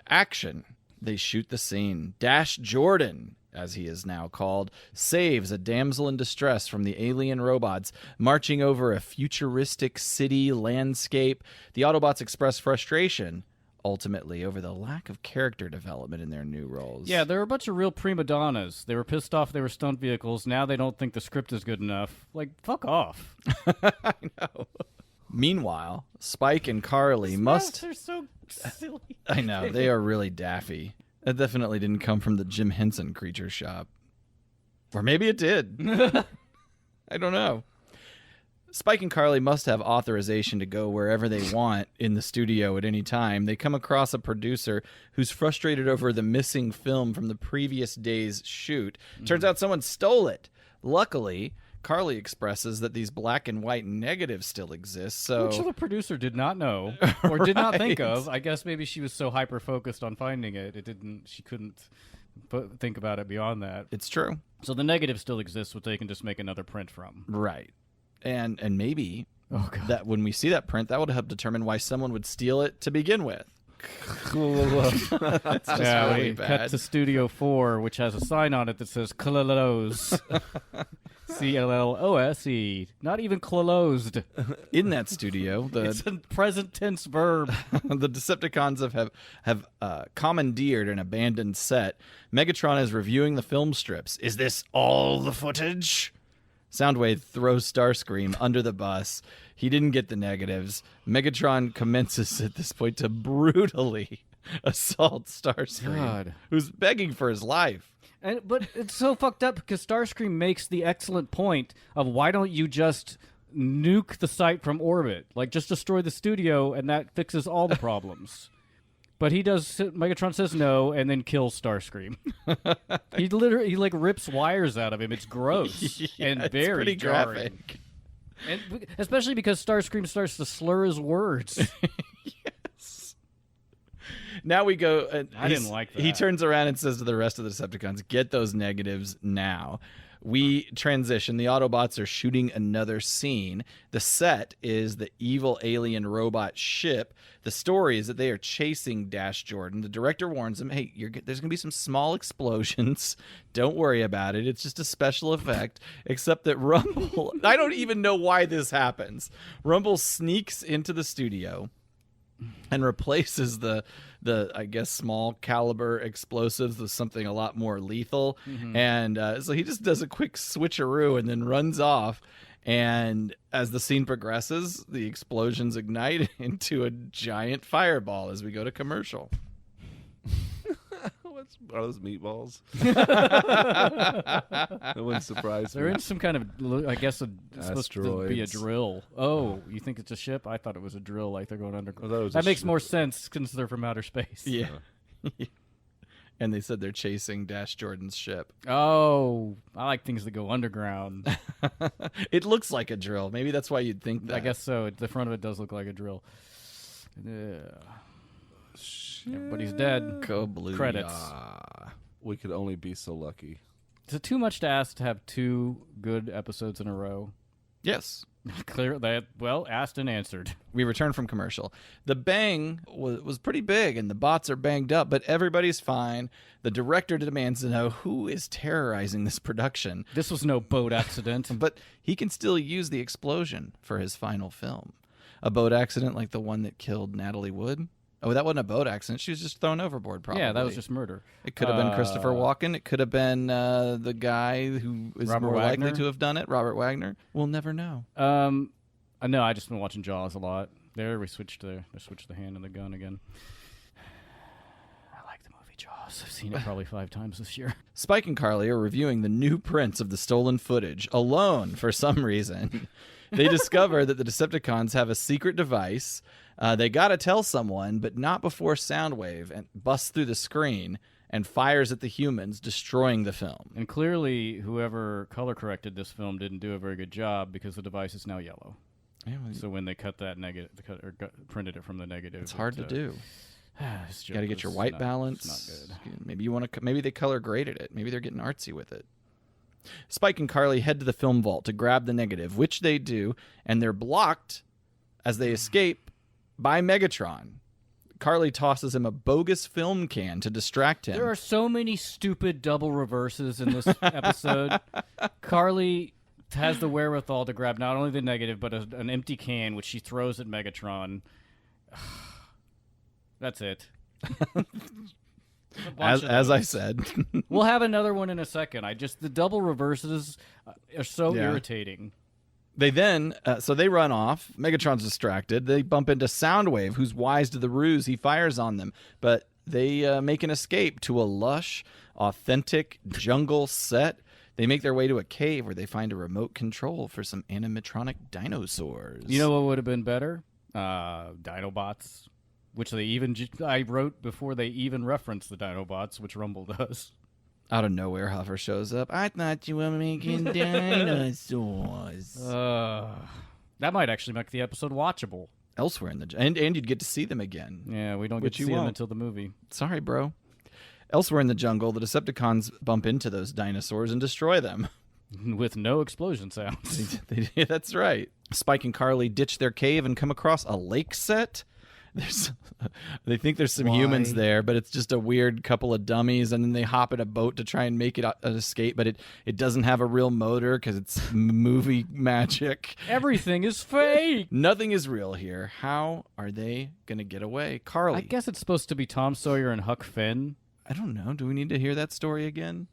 action. They shoot the scene. Dash Jordan, as he is now called, saves a damsel in distress from the alien robots, marching over a futuristic city landscape. The Autobots express frustration, ultimately, over the lack of character development in their new roles. Yeah, there were a bunch of real prima donnas. They were pissed off they were stunt vehicles. Now they don't think the script is good enough. Like, fuck off. I know. Meanwhile, Spike and Carly must... They're so silly. I know, they are really daffy. That definitely didn't come from the Jim Henson Creature Shop. Or maybe it did. I don't know. Spike and Carly must have authorization to go wherever they want in the studio at any time. They come across a producer who's frustrated over the missing film from the previous day's shoot. Turns out someone stole it. Luckily, Carly expresses that these black and white negatives still exist, so... Which the producer did not know, or did not think of. I guess maybe she was so hyper-focused on finding it, she couldn't think about it beyond that. It's true. So the negative still exists, which they can just make another print from. Right. And maybe that when we see that print, that would help determine why someone would steal it to begin with. That's just really we bad. cut to Studio 4, which has a sign on it that says close. CLLOSE. Not even closed. In that studio, It's a present tense verb. the Decepticons have commandeered an abandoned set. Megatron is reviewing the film strips. Is this all the footage? Soundwave throws Starscream under the bus. He didn't get the negatives. Megatron commences at this point to brutally assault Starscream, God. who's begging for his life. But it's so fucked up because Starscream makes the excellent point of why don't you just nuke the site from orbit? Like, just destroy the studio and that fixes all the problems. But he does. Megatron says no and then kills Starscream. he like rips wires out of him. It's gross and it's very pretty jarring. graphic. And especially because Starscream starts to slur his words. Now we go. I didn't like that. He turns around and says to the rest of the Decepticons, "Get those negatives now." We transition. The Autobots are shooting another scene. The set is the evil alien robot ship. The story is that they are chasing Dash Jordan. The director warns them, hey, there's going to be some small explosions. Don't worry about it. It's just a special effect. Except that Rumble, I don't even know why this happens. Rumble sneaks into the studio and replaces the I guess small caliber explosives with something a lot more lethal. And so he just does a quick switcheroo and then runs off. And as the scene progresses, the explosions ignite into a giant fireball as we go to commercial. Are those meatballs? That wouldn't surprise me. They're in some kind of, I guess, it's supposed to be a Asteroids. drill. Oh, you think it's a ship? I thought it was a drill, like they're going I thought it underground. was That a makes ship. more sense since they're from outer space. Yeah. And they said they're chasing Dash Jordan's ship. Oh, I like things that go underground. It looks like a drill. Maybe that's why you'd think that. I guess so. The front of it does look like a drill. Yeah. Everybody's dead. Go blue. Credits. We could only be so lucky. Is it too much to ask to have 2 good episodes in a row? Yes. Clear that. Well, asked and answered. We return from commercial. The bang was pretty big, and the bots are banged up, but everybody's fine. The director demands to know who is terrorizing this production, This was no boat accident. but he can still use the explosion for his final film. A boat accident like the one that killed Natalie Wood? Oh, that wasn't a boat accident. She was just thrown overboard, probably. Yeah, that was just murder. It could have been Christopher Walken. It could have been the guy who is Robert more Wagner? likely to have done it, Robert Wagner. We'll never know. No, I just been watching Jaws a lot. There, we switched the hand and the gun again. I like the movie Jaws. I've seen it probably 5 times this year. Spike and Carly are reviewing the new prints of the stolen footage alone for some reason. They discover that the Decepticons have a secret device. They got to tell someone, but not before Soundwave and busts through the screen and fires at the humans, destroying the film. And clearly, whoever color corrected this film didn't do a very good job because the device is now yellow. So when they cut that negative, printed it from the negative, It's hard to do. This You got to get your white balance. Not good. Maybe you want to. Maybe they color graded it. Maybe they're getting artsy with it. Spike and Carly head to the film vault to grab the negative, which they do, and they're blocked as they escape by Megatron. Carly tosses him a bogus film can to distract him. There are so many stupid double reverses in this episode. Carly has the wherewithal to grab not only the negative, but an empty can, which she throws at Megatron. That's it. As I said. We'll have another one in a second. The double reverses are so Yeah. irritating. They then, so they run off. Megatron's distracted. They bump into Soundwave, who's wise to the ruse. He fires on them, but they make an escape to a lush, authentic jungle set. They make their way to a cave where they find a remote control for some animatronic dinosaurs. You know what would have been better? Dinobots, which I wrote before they even referenced the Dinobots, which Rumble does. Out of nowhere, Huffer shows up. I thought you were making dinosaurs. That might actually make the episode watchable. Elsewhere in the and you'd get to see them again. Yeah, we don't Which get to you see them won't. until the movie. Sorry, bro. Elsewhere in the jungle, the Decepticons bump into those dinosaurs and destroy them. With no explosion sounds. That's right. Spike and Carly ditch their cave and come across a lake set. they think there's some humans there, but it's just a weird couple of dummies, and then they hop in a boat to try and make it an escape, but it doesn't have a real motor because it's movie magic. Everything is fake. Nothing is real here. How are they gonna get away? Carly, I guess it's supposed to be Tom Sawyer and Huck Finn. I don't know. Do we need to hear that story again?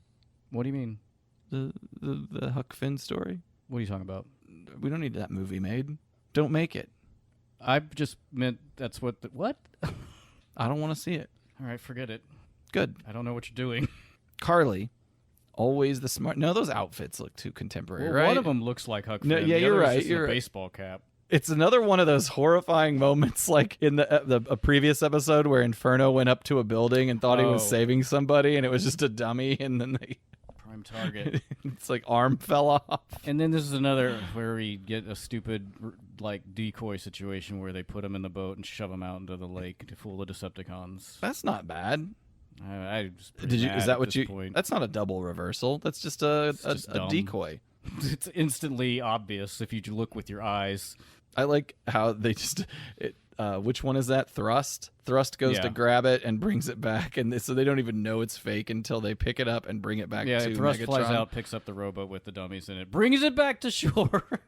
What do you mean? The Huck Finn story? What are you talking about? We don't need that movie made. Don't make it. I just meant that's what. What? I don't want to see it. All right, forget it. Good. I don't know what you're doing. Carly, always the smart. No, those outfits look too contemporary, right? One of them looks like Huck Finn. No, yeah, the you're other is right, just you're a right. baseball cap. It's another one of those horrifying moments, like in a previous episode where Inferno went up to a building and thought he was saving somebody, and it was just a dummy, and then Prime target. it's like arm fell off. And then this is another where we get a stupid like decoy situation where they put him in the boat and shove him out into the lake to fool the Decepticons. That's not bad. I was pretty Did you? mad Is that at what this you? point. That's not a double reversal. That's just a dumb. decoy. It's instantly obvious if you look with your eyes. I like how they just. Which one is that? Thrust. Thrust goes to grab it and brings it back, and so they don't even know it's fake until they pick it up and bring it back. Yeah, to Thrust Megatron. flies out, picks up the rowboat with the dummies in it, brings it back to shore.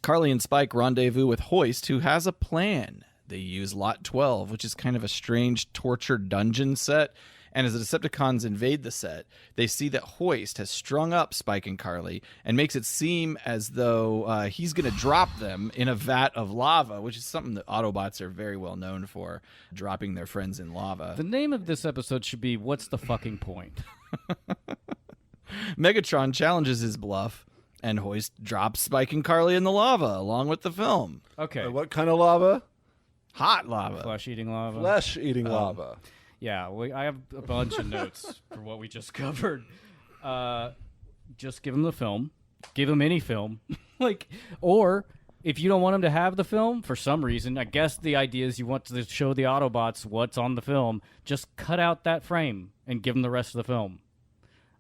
Carly and Spike rendezvous with Hoist, who has a plan. They use Lot 12, which is kind of a strange torture dungeon set. And as the Decepticons invade the set, they see that Hoist has strung up Spike and Carly and makes it seem as though he's going to drop them in a vat of lava, which is something that Autobots are very well known for, dropping their friends in lava. The name of this episode should be What's the Fucking Point? Megatron challenges his bluff, and Hoist drops Spike and Carly in the lava along with the film. Okay. What kind of lava? Hot lava. Flesh-eating lava. Flesh-eating lava. Yeah, I have a bunch of notes for what we just covered. Just give him the film. Give him any film. Or if you don't want him to have the film, for some reason, I guess the idea is you want to show the Autobots what's on the film, just cut out that frame and give them the rest of the film.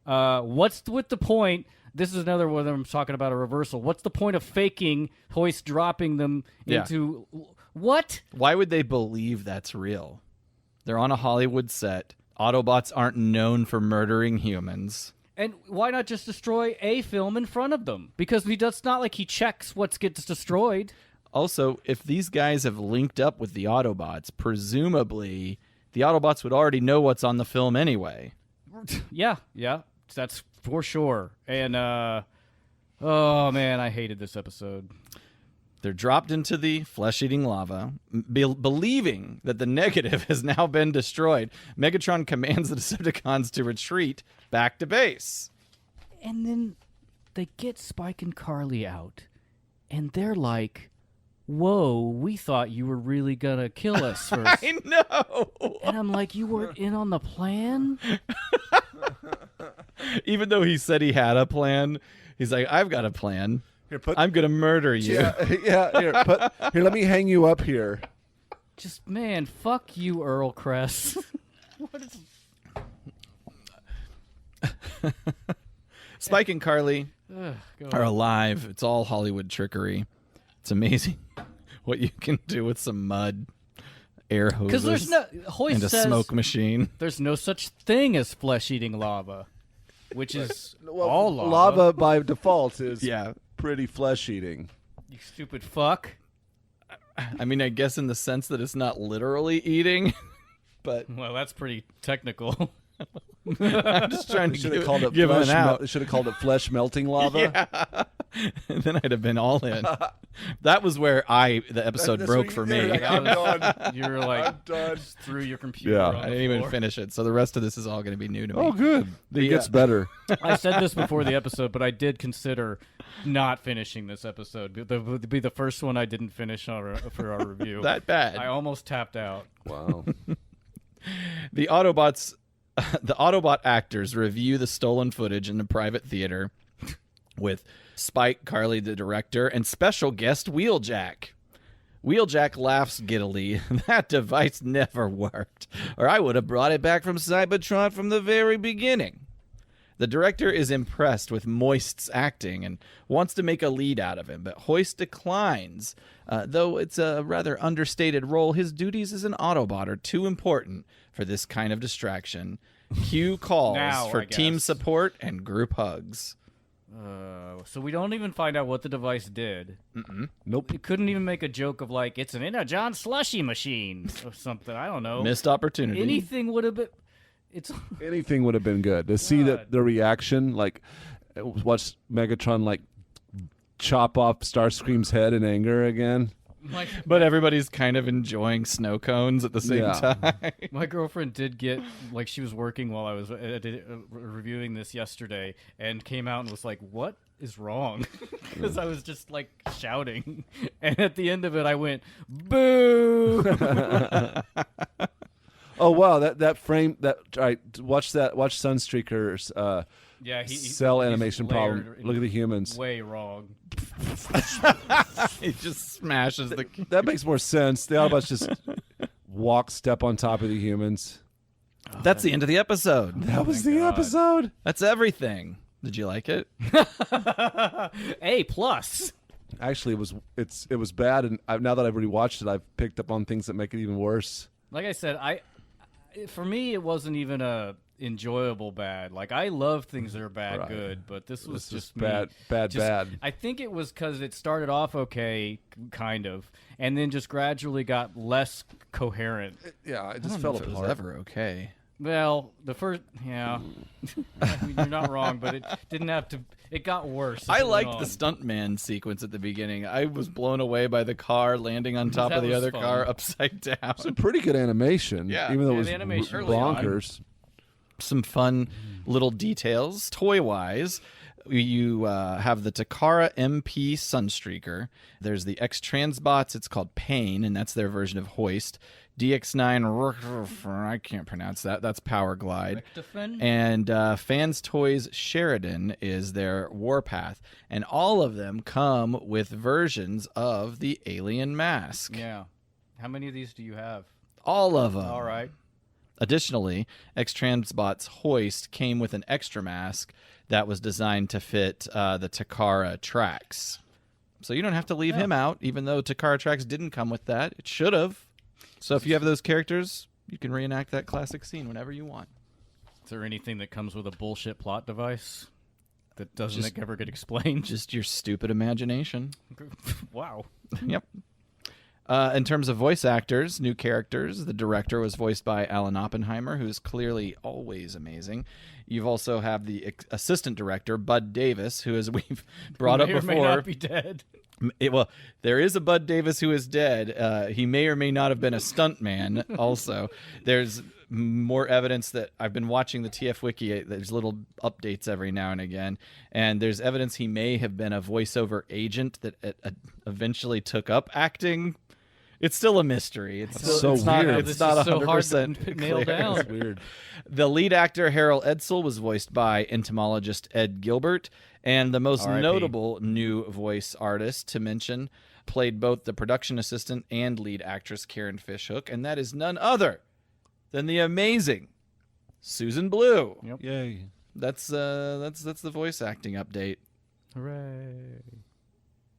What's with the point? This is another one I'm talking about a reversal. What's the point of faking Hoist dropping them into... What? Why would they believe that's real? They're on a Hollywood set. Autobots aren't known for murdering humans. And why not just destroy a film in front of them? Because it's not like he checks what gets destroyed. Also, if these guys have linked up with the Autobots, presumably the Autobots would already know what's on the film anyway. Yeah, that's for sure. And, oh man, I hated this episode. They're dropped into the flesh-eating lava, believing that the negative has now been destroyed. Megatron commands the Decepticons to retreat back to base. And then they get Spike and Carly out, and they're like, whoa, we thought you were really going to kill us first. I know! And I'm like, you weren't in on the plan? Even though he said he had a plan, he's like, I've got a plan. Here, I'm going to murder you. Yeah. Here, let me hang you up here. Just, man, fuck you, Earl Kress. Spike and Carly Go are on. alive. It's all Hollywood trickery. It's amazing what you can do with some mud, air hoses, Because there's no... Hoist and a says smoke machine. there's no such thing as flesh-eating lava, which is all lava. Lava by default is Yeah. pretty flesh-eating. You stupid fuck. I mean, I guess in the sense that it's not literally eating, but Well, that's pretty technical. I'm just trying to Should have give, called it give flesh. an out. Should have called it flesh melting lava. And then I'd have been all in. That was where the episode That's broke what for you- me. I'm done. You were like, I'm done. just threw your computer Yeah. on I the didn't even floor. finish it, so the rest of this is all going to be new to me. Oh, good. It gets better. I said this before the episode, but I did consider not finishing this episode. It would be the first one I didn't finish for our review. That bad. I almost tapped out. Wow. The Autobot actors review the stolen footage in the private theater with Spike, Carly, the director, and special guest Wheeljack. Wheeljack laughs giddily. That device never worked, or I would have brought it back from Cybertron from the very beginning. The director is impressed with Moist's acting and wants to make a lead out of him, but Hoist declines. Though it's a rather understated role, his duties as an Autobot are too important for this kind of distraction. Cue calls Now, for I guess. team support and group hugs. So we don't even find out what the device did. Nope. It couldn't even make a joke of like, it's an John slushy machine or something. I don't know. Missed opportunity. Anything would have been... It's Anything would have been good to see that the reaction, like watch Megatron like chop off Starscream's head in anger again. But everybody's kind of enjoying snow cones at the same Yeah. time. My girlfriend did get, like, she was working while I was reviewing this yesterday and came out and was like, what is wrong? Because I was just, like, shouting. And at the end of it, I went, boo! Oh wow, that frame that all right, watch Sunstreaker's Yeah, cell he's animation layered problem. Look at the humans. Way wrong. He just smashes the... That makes more sense. The Autobots just step on top of the humans. That's the end of the episode. That was the episode. That's everything. Did you like it? A+. Actually, it was bad, and now that I've already watched it, I've picked up on things that make it even worse. Like I said, for me, it wasn't even a enjoyable bad. Like, I love things that are bad Right. good, but this was just bad, me. bad, Just- bad. I think it was because it started off okay, kind of, and then just gradually got less coherent. Yeah, it I just don't fell know if it was apart. ever okay. Well, the first, yeah, I mean, you're not wrong, but it didn't have to. It got worse. as I it went liked on. the stuntman sequence at the beginning. I was blown away by the car landing on top That of the was other fun. car upside down. It's a pretty good animation, Yeah. even though Yeah, it was the animation early bonkers. Some fun little details. Toy-wise, you have the Takara MP Sunstreaker. There's the X-Transbots. It's called Pain, and that's their version of Hoist. DX9, I can't pronounce that. That's Power Glide. Rectifin? And Fans Toys Sheridan is their Warpath. And all of them come with versions of the alien mask. Yeah. How many of these do you have? All of them. All right. Additionally, X-Transbot's Hoist came with an extra mask that was designed to fit the Takara tracks. So you don't have to leave him out, even though Takara tracks didn't come with that. It should have. So if you have those characters, you can reenact that classic scene whenever you want. Is there anything that comes with a bullshit plot device that doesn't ever get explained? Just your stupid imagination. Wow. Yep. In terms of voice actors, new characters, the director was voiced by Alan Oppenheimer, who's clearly always amazing. You've also have the assistant director, Bud Davis, who, as we've brought up May or before, may not be dead. Well, there is a Bud Davis who is dead. He may or may not have been a stuntman. Also, there's more evidence that I've been watching the TF Wiki. There's little updates every now and again, and there's evidence he may have been a voiceover agent that eventually took up acting. It's still a mystery. It's still, so it's not, weird. It's This not is so hard 100% to nail clear. down. It's weird. The lead actor, Harold Edsel, was voiced by entomologist Ed Gilbert. And the most R.I.P. notable new voice artist to mention played both the production assistant and lead actress Karen Fishhook. And that is none other than the amazing Susan Blue. Yep. Yay. That's the voice acting update. Hooray.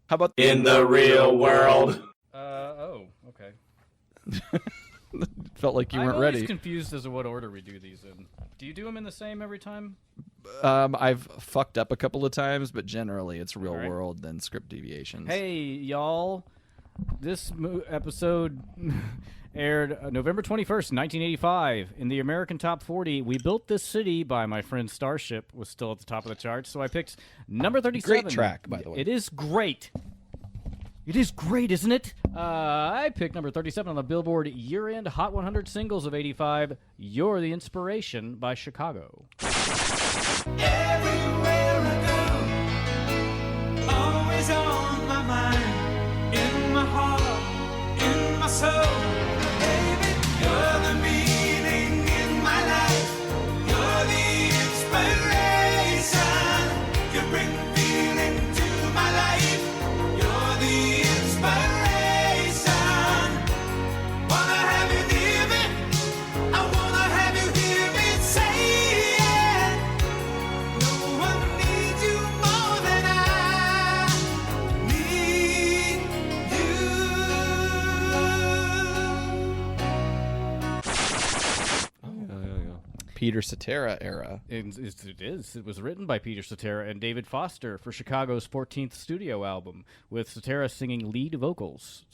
How about In the real world. Oh, okay. felt like you I'm weren't always ready. confused as to what order we do these in. Do you do them in the same every time? I've fucked up a couple of times, but generally it's real All right. world then script deviations. Hey, y'all. This episode aired November 21st, 1985. In the American Top 40, We Built This City by my friend Starship was still at the top of the charts, so I picked number 37. Great track, by the way. It is great. It is great, isn't it? I picked number 37 on the Billboard year-end Hot 100 Singles of 85, You're the Inspiration by Chicago. Everywhere I go, always on my mind, in my heart, in my soul. Baby, you're the meaning in my life. You're the inspiration. You bring feeling to my life. You're the inspiration. Wanna have you near me? I wanna have you hear me say it. Peter Cetera era. It is. It was written by Peter Cetera and David Foster for Chicago's 14th studio album, with Cetera singing lead vocals.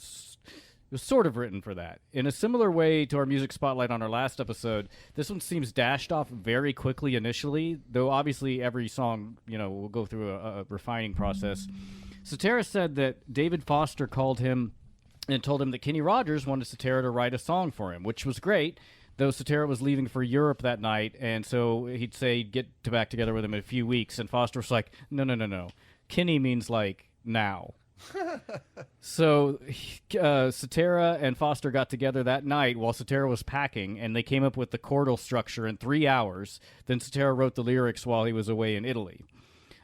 It was sort of written for that. In a similar way to our music spotlight on our last episode, this one seems dashed off very quickly initially, though obviously every song, will go through a refining process. Cetera said that David Foster called him and told him that Kenny Rogers wanted Cetera to write a song for him, which was great, though Cetera was leaving for Europe that night, and so he'd say get back together with him in a few weeks, and Foster was like, no. Kenny means, like, now. So Cetera and Foster got together that night while Cetera was packing, and they came up with the chordal structure in 3 hours. Then Cetera wrote the lyrics while he was away in Italy.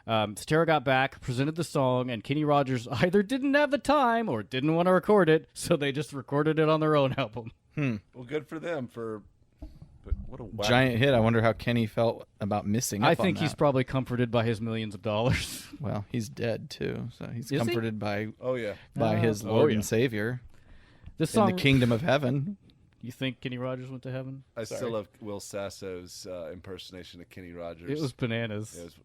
Cetera got back, presented the song, and Kenny Rogers either didn't have the time or didn't want to record it, so they just recorded it on their own album. Well, good for them but what a whack. Giant hit. I wonder how Kenny felt about missing up I on think that. he's probably comforted by his millions of dollars. Well, he's dead, too, so he's Is he? comforted by Oh, his Lord and Savior This in song, the kingdom of heaven. You think Kenny Rogers went to heaven? I still love Will Sasso's impersonation of Kenny Rogers. It was bananas. It was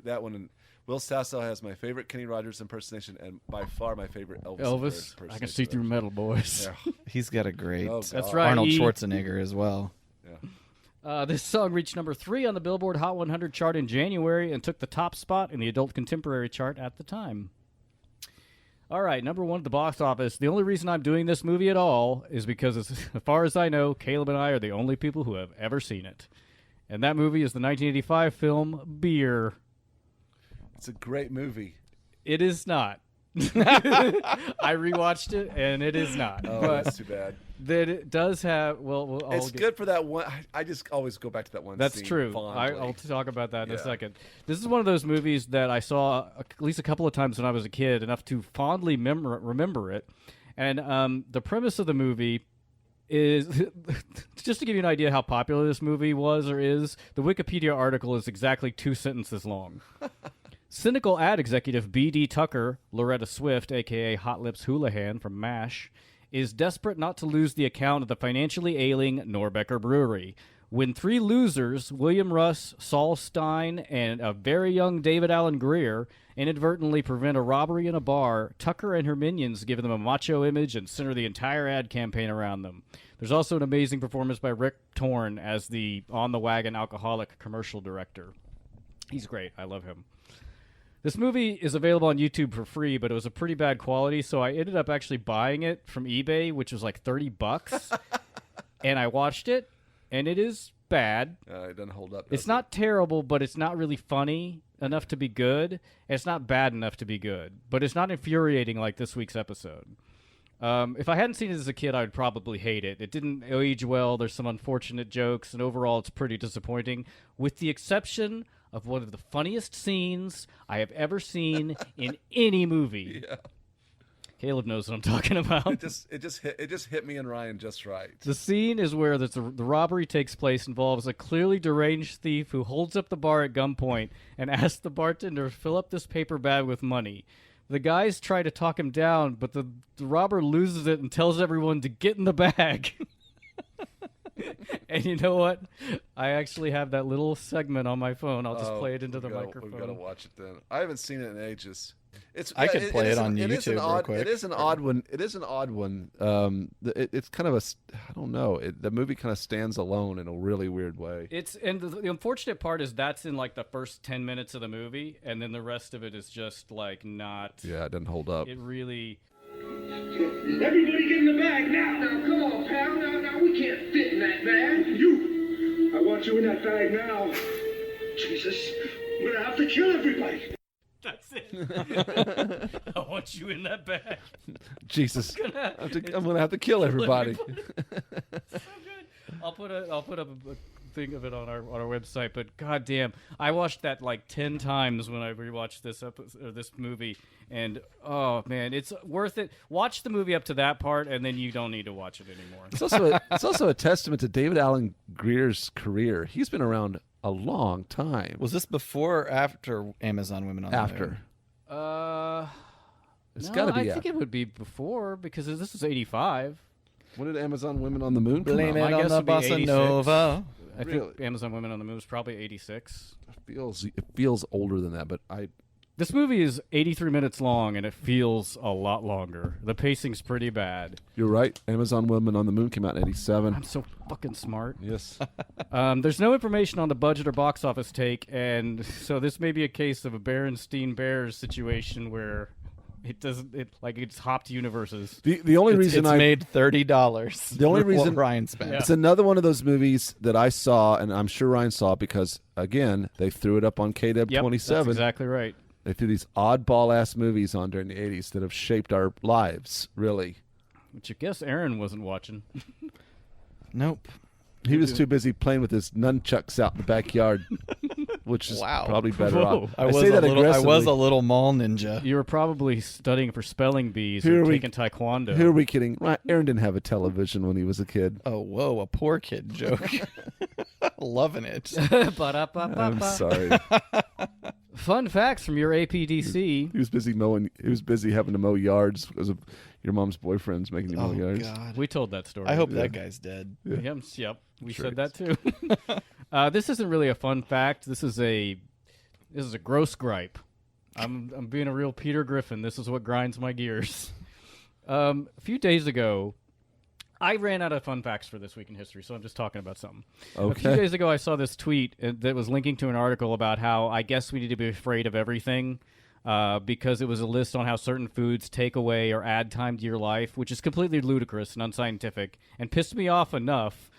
that one. And Will Sasso has my favorite Kenny Rogers impersonation, and by far my favorite Elvis impersonation. I can see through metal, boys. Yeah. He's got a great That's right. Arnold Schwarzenegger as well. Yeah. This song reached number 3 on the Billboard Hot 100 chart in January and took the top spot in the adult contemporary chart at the time. All right, number 1 at the box office. The only reason I'm doing this movie at all is because, as far as I know, Caleb and I are the only people who have ever seen it. And that movie is the 1985 film Beer. It's a great movie. It is not. I rewatched it, and it is not. Oh, but that's too bad. that it does have. It's good for that one. I just always go back to that one. That's scene true. fondly. I'll talk about that in a Yeah. second. This is one of those movies that I saw at least a couple of times when I was a kid, enough to fondly remember it. And the premise of the movie is just to give you an idea how popular this movie was or is. The Wikipedia article is exactly 2 sentences long. Cynical ad executive B.D. Tucker, Loretta Swift, a.k.a. Hot Lips Houlihan from MASH, is desperate not to lose the account of the financially ailing Norbecker Brewery. When 3 losers, William Russ, Saul Stein, and a very young David Allen Greer, inadvertently prevent a robbery in a bar, Tucker and her minions give them a macho image and center the entire ad campaign around them. There's also an amazing performance by Rick Torn as the on-the-wagon alcoholic commercial director. He's great. I love him. This movie is available on YouTube for free, but it was a pretty bad quality, so I ended up actually buying it from eBay, which was like $30. And I watched it, and it is bad. It doesn't hold up. It's not terrible, but it's not really funny enough to be good. And it's not bad enough to be good, but it's not infuriating like this week's episode. If I hadn't seen it as a kid, I would probably hate it. It didn't age well. There's some unfortunate jokes, and overall it's pretty disappointing, with the exception of one of the funniest scenes I have ever seen in any movie. Yeah. Caleb knows what I'm talking about. It just hit me and Ryan just right. The scene is where the robbery takes place, involves a clearly deranged thief who holds up the bar at gunpoint and asks the bartender to fill up this paper bag with money. The guys try to talk him down, but the robber loses it and tells everyone to get in the bag. And you know what? I actually have that little segment on my phone. I'll just play it into the microphone. We've got to watch it then. I haven't seen it in ages. I could play it on YouTube real quick. It is an odd one. It's kind of I don't know. The movie kind of stands alone in a really weird way. And the unfortunate part is that's in like the first 10 minutes of the movie, and then the rest of it is just like not. Yeah, it doesn't hold up. It really. Everybody get in the bag now. Now, come on, pal. Now, we can't fit in that bag. I want you in that bag now. Jesus, I'm gonna have to kill everybody. That's it. I want you in that bag. Jesus, I'm gonna have to kill everybody. So good. I'll put up a thing of it on our website. But goddamn, I watched that like 10 times when I rewatched this movie, and oh man, it's worth it. Watch the movie up to that part, and then you don't need to watch it anymore. It's also a testament to David Allen Greer's career. He's been around a long time. Was this before or after Amazon Women on the Moon? It's got to be. I think it would be before, because this was 85. When did Amazon Women on the Moon come Blame out? it on the Bossa Nova. I think Amazon Women on the Move is probably 86. It feels older than that, but This movie is 83 minutes long, and it feels a lot longer. The pacing's pretty bad. You're right. Amazon Women on the Moon came out in 87. I'm so fucking smart. Yes. There's no information on the budget or box office take, and so this may be a case of a Berenstein Bears situation where it's hopped universes. The only reason it's made $30. The only reason Ryan spent. It's another one of those movies that I saw, and I'm sure Ryan saw because again they threw it up on KW 27. That's exactly right. They threw these oddball-ass movies on during the 80s that have shaped our lives, really. Which I guess Aaron wasn't watching. Nope. He was too busy playing with his nunchucks out in the backyard, which is probably better off. I was a little mall ninja. You were probably studying for spelling bees Here or we- taking taekwondo. Who are we kidding? Right, Aaron didn't have a television when he was a kid. Oh, whoa, a poor kid joke. Loving it. I'm sorry. Fun facts from your APDC. He was busy mowing. He was busy having to mow yards because of your mom's boyfriends making you mow yards. God. We told that story. I hope that guy's dead. Yep. We Sure said that too. This isn't really a fun fact. This is a gross gripe. I'm being a real Peter Griffin. This is what grinds my gears. A few days ago, I ran out of fun facts for This Week in History, so I'm just talking about something. Okay. A few days ago, I saw this tweet that was linking to an article about how I guess we need to be afraid of everything because it was a list on how certain foods take away or add time to your life, which is completely ludicrous and unscientific, and pissed me off enough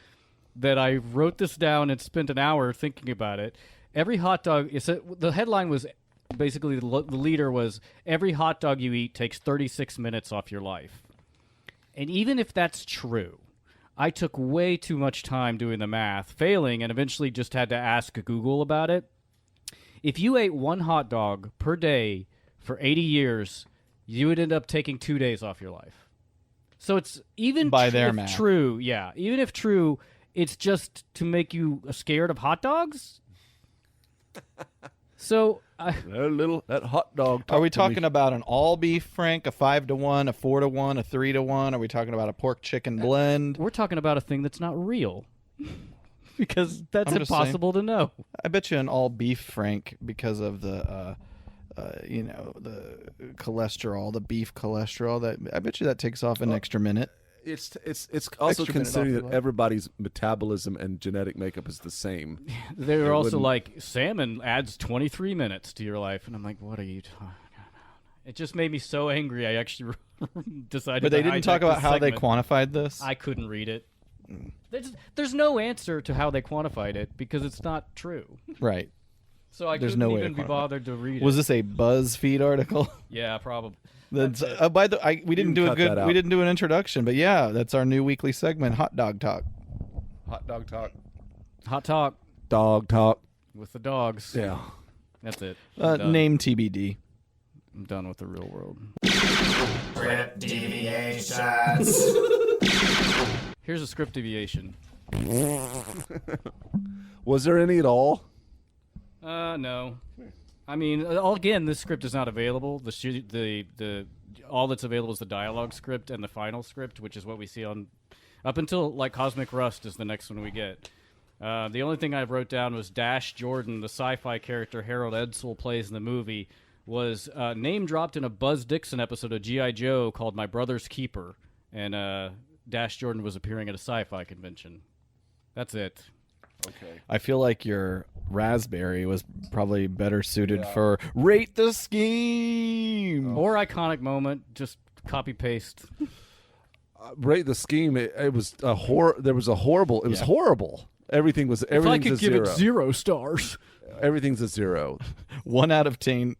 that I wrote this down and spent an hour thinking about it. Every hot dog, the headline was basically the leader was, every hot dog you eat takes 36 minutes off your life. And even if that's true, I took way too much time doing the math, failing, and eventually just had to ask Google about it. If you ate one hot dog per day for 80 years, you would end up taking 2 days off your life. So it's even by their if math. True, yeah. Even if true, it's just to make you scared of hot dogs. So that hot dog. Are we talking about an all beef frank, a 5-to-1, a 4-to-1, a 3-to-1? Are we talking about a pork chicken blend? We're talking about a thing that's not real. Because that's I'm just impossible to know. I bet you an all beef frank because of the the cholesterol, the beef cholesterol. That I bet you that takes off an extra minute. It's also Extra minute considering off that the everybody's metabolism and genetic makeup is the same. They were It also wouldn't- like, salmon adds 23 minutes to your life. And I'm like, what are you talking about? It just made me so angry. I actually decided But they to didn't hijack talk about this how they segment. quantified this? I couldn't read it. There's no answer to how they quantified it because it's not true. Right. So I There's couldn't no way even to be quantify bothered to read it. Was this a BuzzFeed article? Yeah, probably. That's, by the we didn't do a cut that good out. we didn't do an introduction, but yeah, that's our new weekly segment, Hot Dog Talk. Hot dog talk. Hot talk Dog talk. with the dogs. Yeah. That's it. I'm done. Name TBD. I'm done with the real world. Script deviations. Here's a script deviation. Was there any at all? No. I mean, again, this script is not available. The all that's available is the dialogue script and the final script, which is what we see on up until like Cosmic Rust is the next one we get. The only thing I wrote down was Dash Jordan, the sci-fi character Harold Edsel plays in the movie, was name dropped in a Buzz Dixon episode of G.I. Joe called My Brother's Keeper, and Dash Jordan was appearing at a sci-fi convention. That's it. Okay. I feel like your raspberry was probably better suited for Rate the Scheme. Or iconic moment, just copy paste. Rate the Scheme. It was a There was a horrible. It was horrible. Everything's If I could a give zero. it 0 stars. Everything's a 0. 1 out of 10.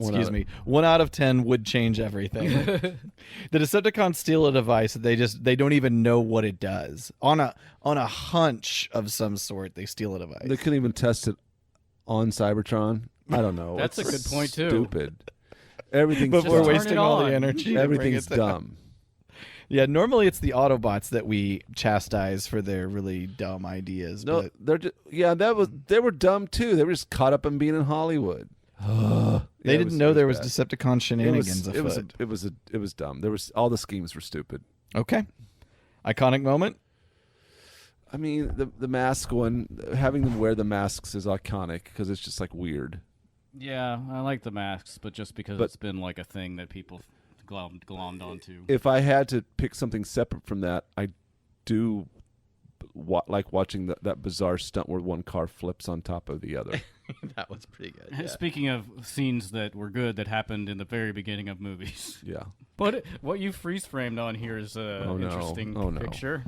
Excuse me. 1 out of 10 would change everything. The Decepticons steal a device that they don't even know what it does. On a hunch of some sort, they steal a device. They couldn't even test it on Cybertron. I don't know. That's It's a good point, too. Stupid. Everything's But we're turn wasting it all the on. energy. to bring Everything's it down. dumb. Yeah, normally it's the Autobots that we chastise for their really dumb ideas. No, but they're just, they were dumb too. They were just caught up in being in Hollywood. they didn't know there was Decepticon shenanigans afoot. It was dumb. There was all the schemes were stupid. Okay. Iconic moment? I mean, the mask one, having them wear the masks is iconic because it's just like weird. Yeah, I like the masks, but just because it's been like a thing that people glommed onto. If I had to pick something separate from that, I do like watching that bizarre stunt where one car flips on top of the other. That was pretty good. Yeah. Speaking of scenes that were good that happened in the very beginning of movies. Yeah. But what you freeze framed on here is an interesting picture.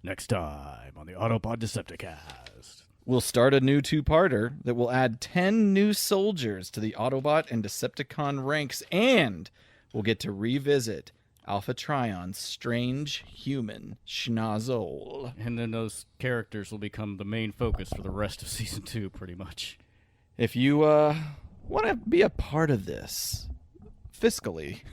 Next time on the Autopod Decepticast. We'll start a new two-parter that will add 10 new soldiers to the Autobot and Decepticon ranks, and we'll get to revisit Alpha Trion's strange human schnozzle. And then those characters will become the main focus for the rest of Season 2, pretty much. If you want to be a part of this, fiscally,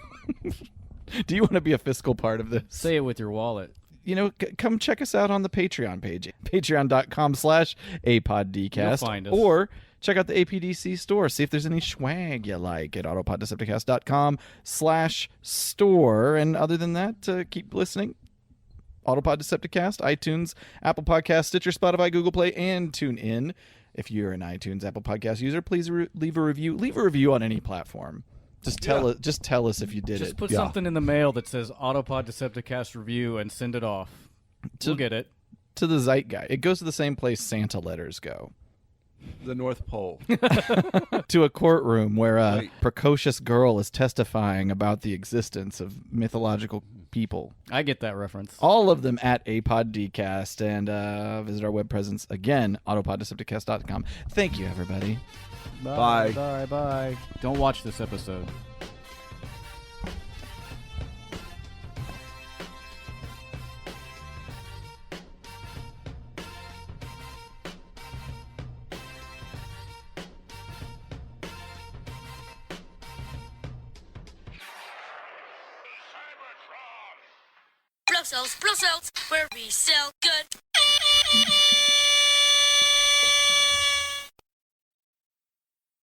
do you want to be a fiscal part of this? Say it with your wallet. You know, come check us out on the Patreon page, patreon.com/APODDcast. You'll find us. Or check out the APDC store. See if there's any swag you like at autopoddecepticast.com/store. And other than that, keep listening. Autopod Decepticast, iTunes, Apple Podcasts, Stitcher, Spotify, Google Play, and TuneIn. If you're an iTunes, Apple Podcast user, please leave a review. Leave a review on any platform. Just tell us if you did it. Just put something in the mail that says Autopod Decepticast review and send it off. We'll get it. To the Zeitgeist. It goes to the same place Santa letters go. The North Pole. To a courtroom where a precocious girl is testifying about the existence of mythological people. I get that reference. All of them at APODDcast. And visit our web presence again, autopoddecepticast.com. Thank you, everybody. Bye. Bye. Bye. Don't watch this episode. Blow cells, where we sell good.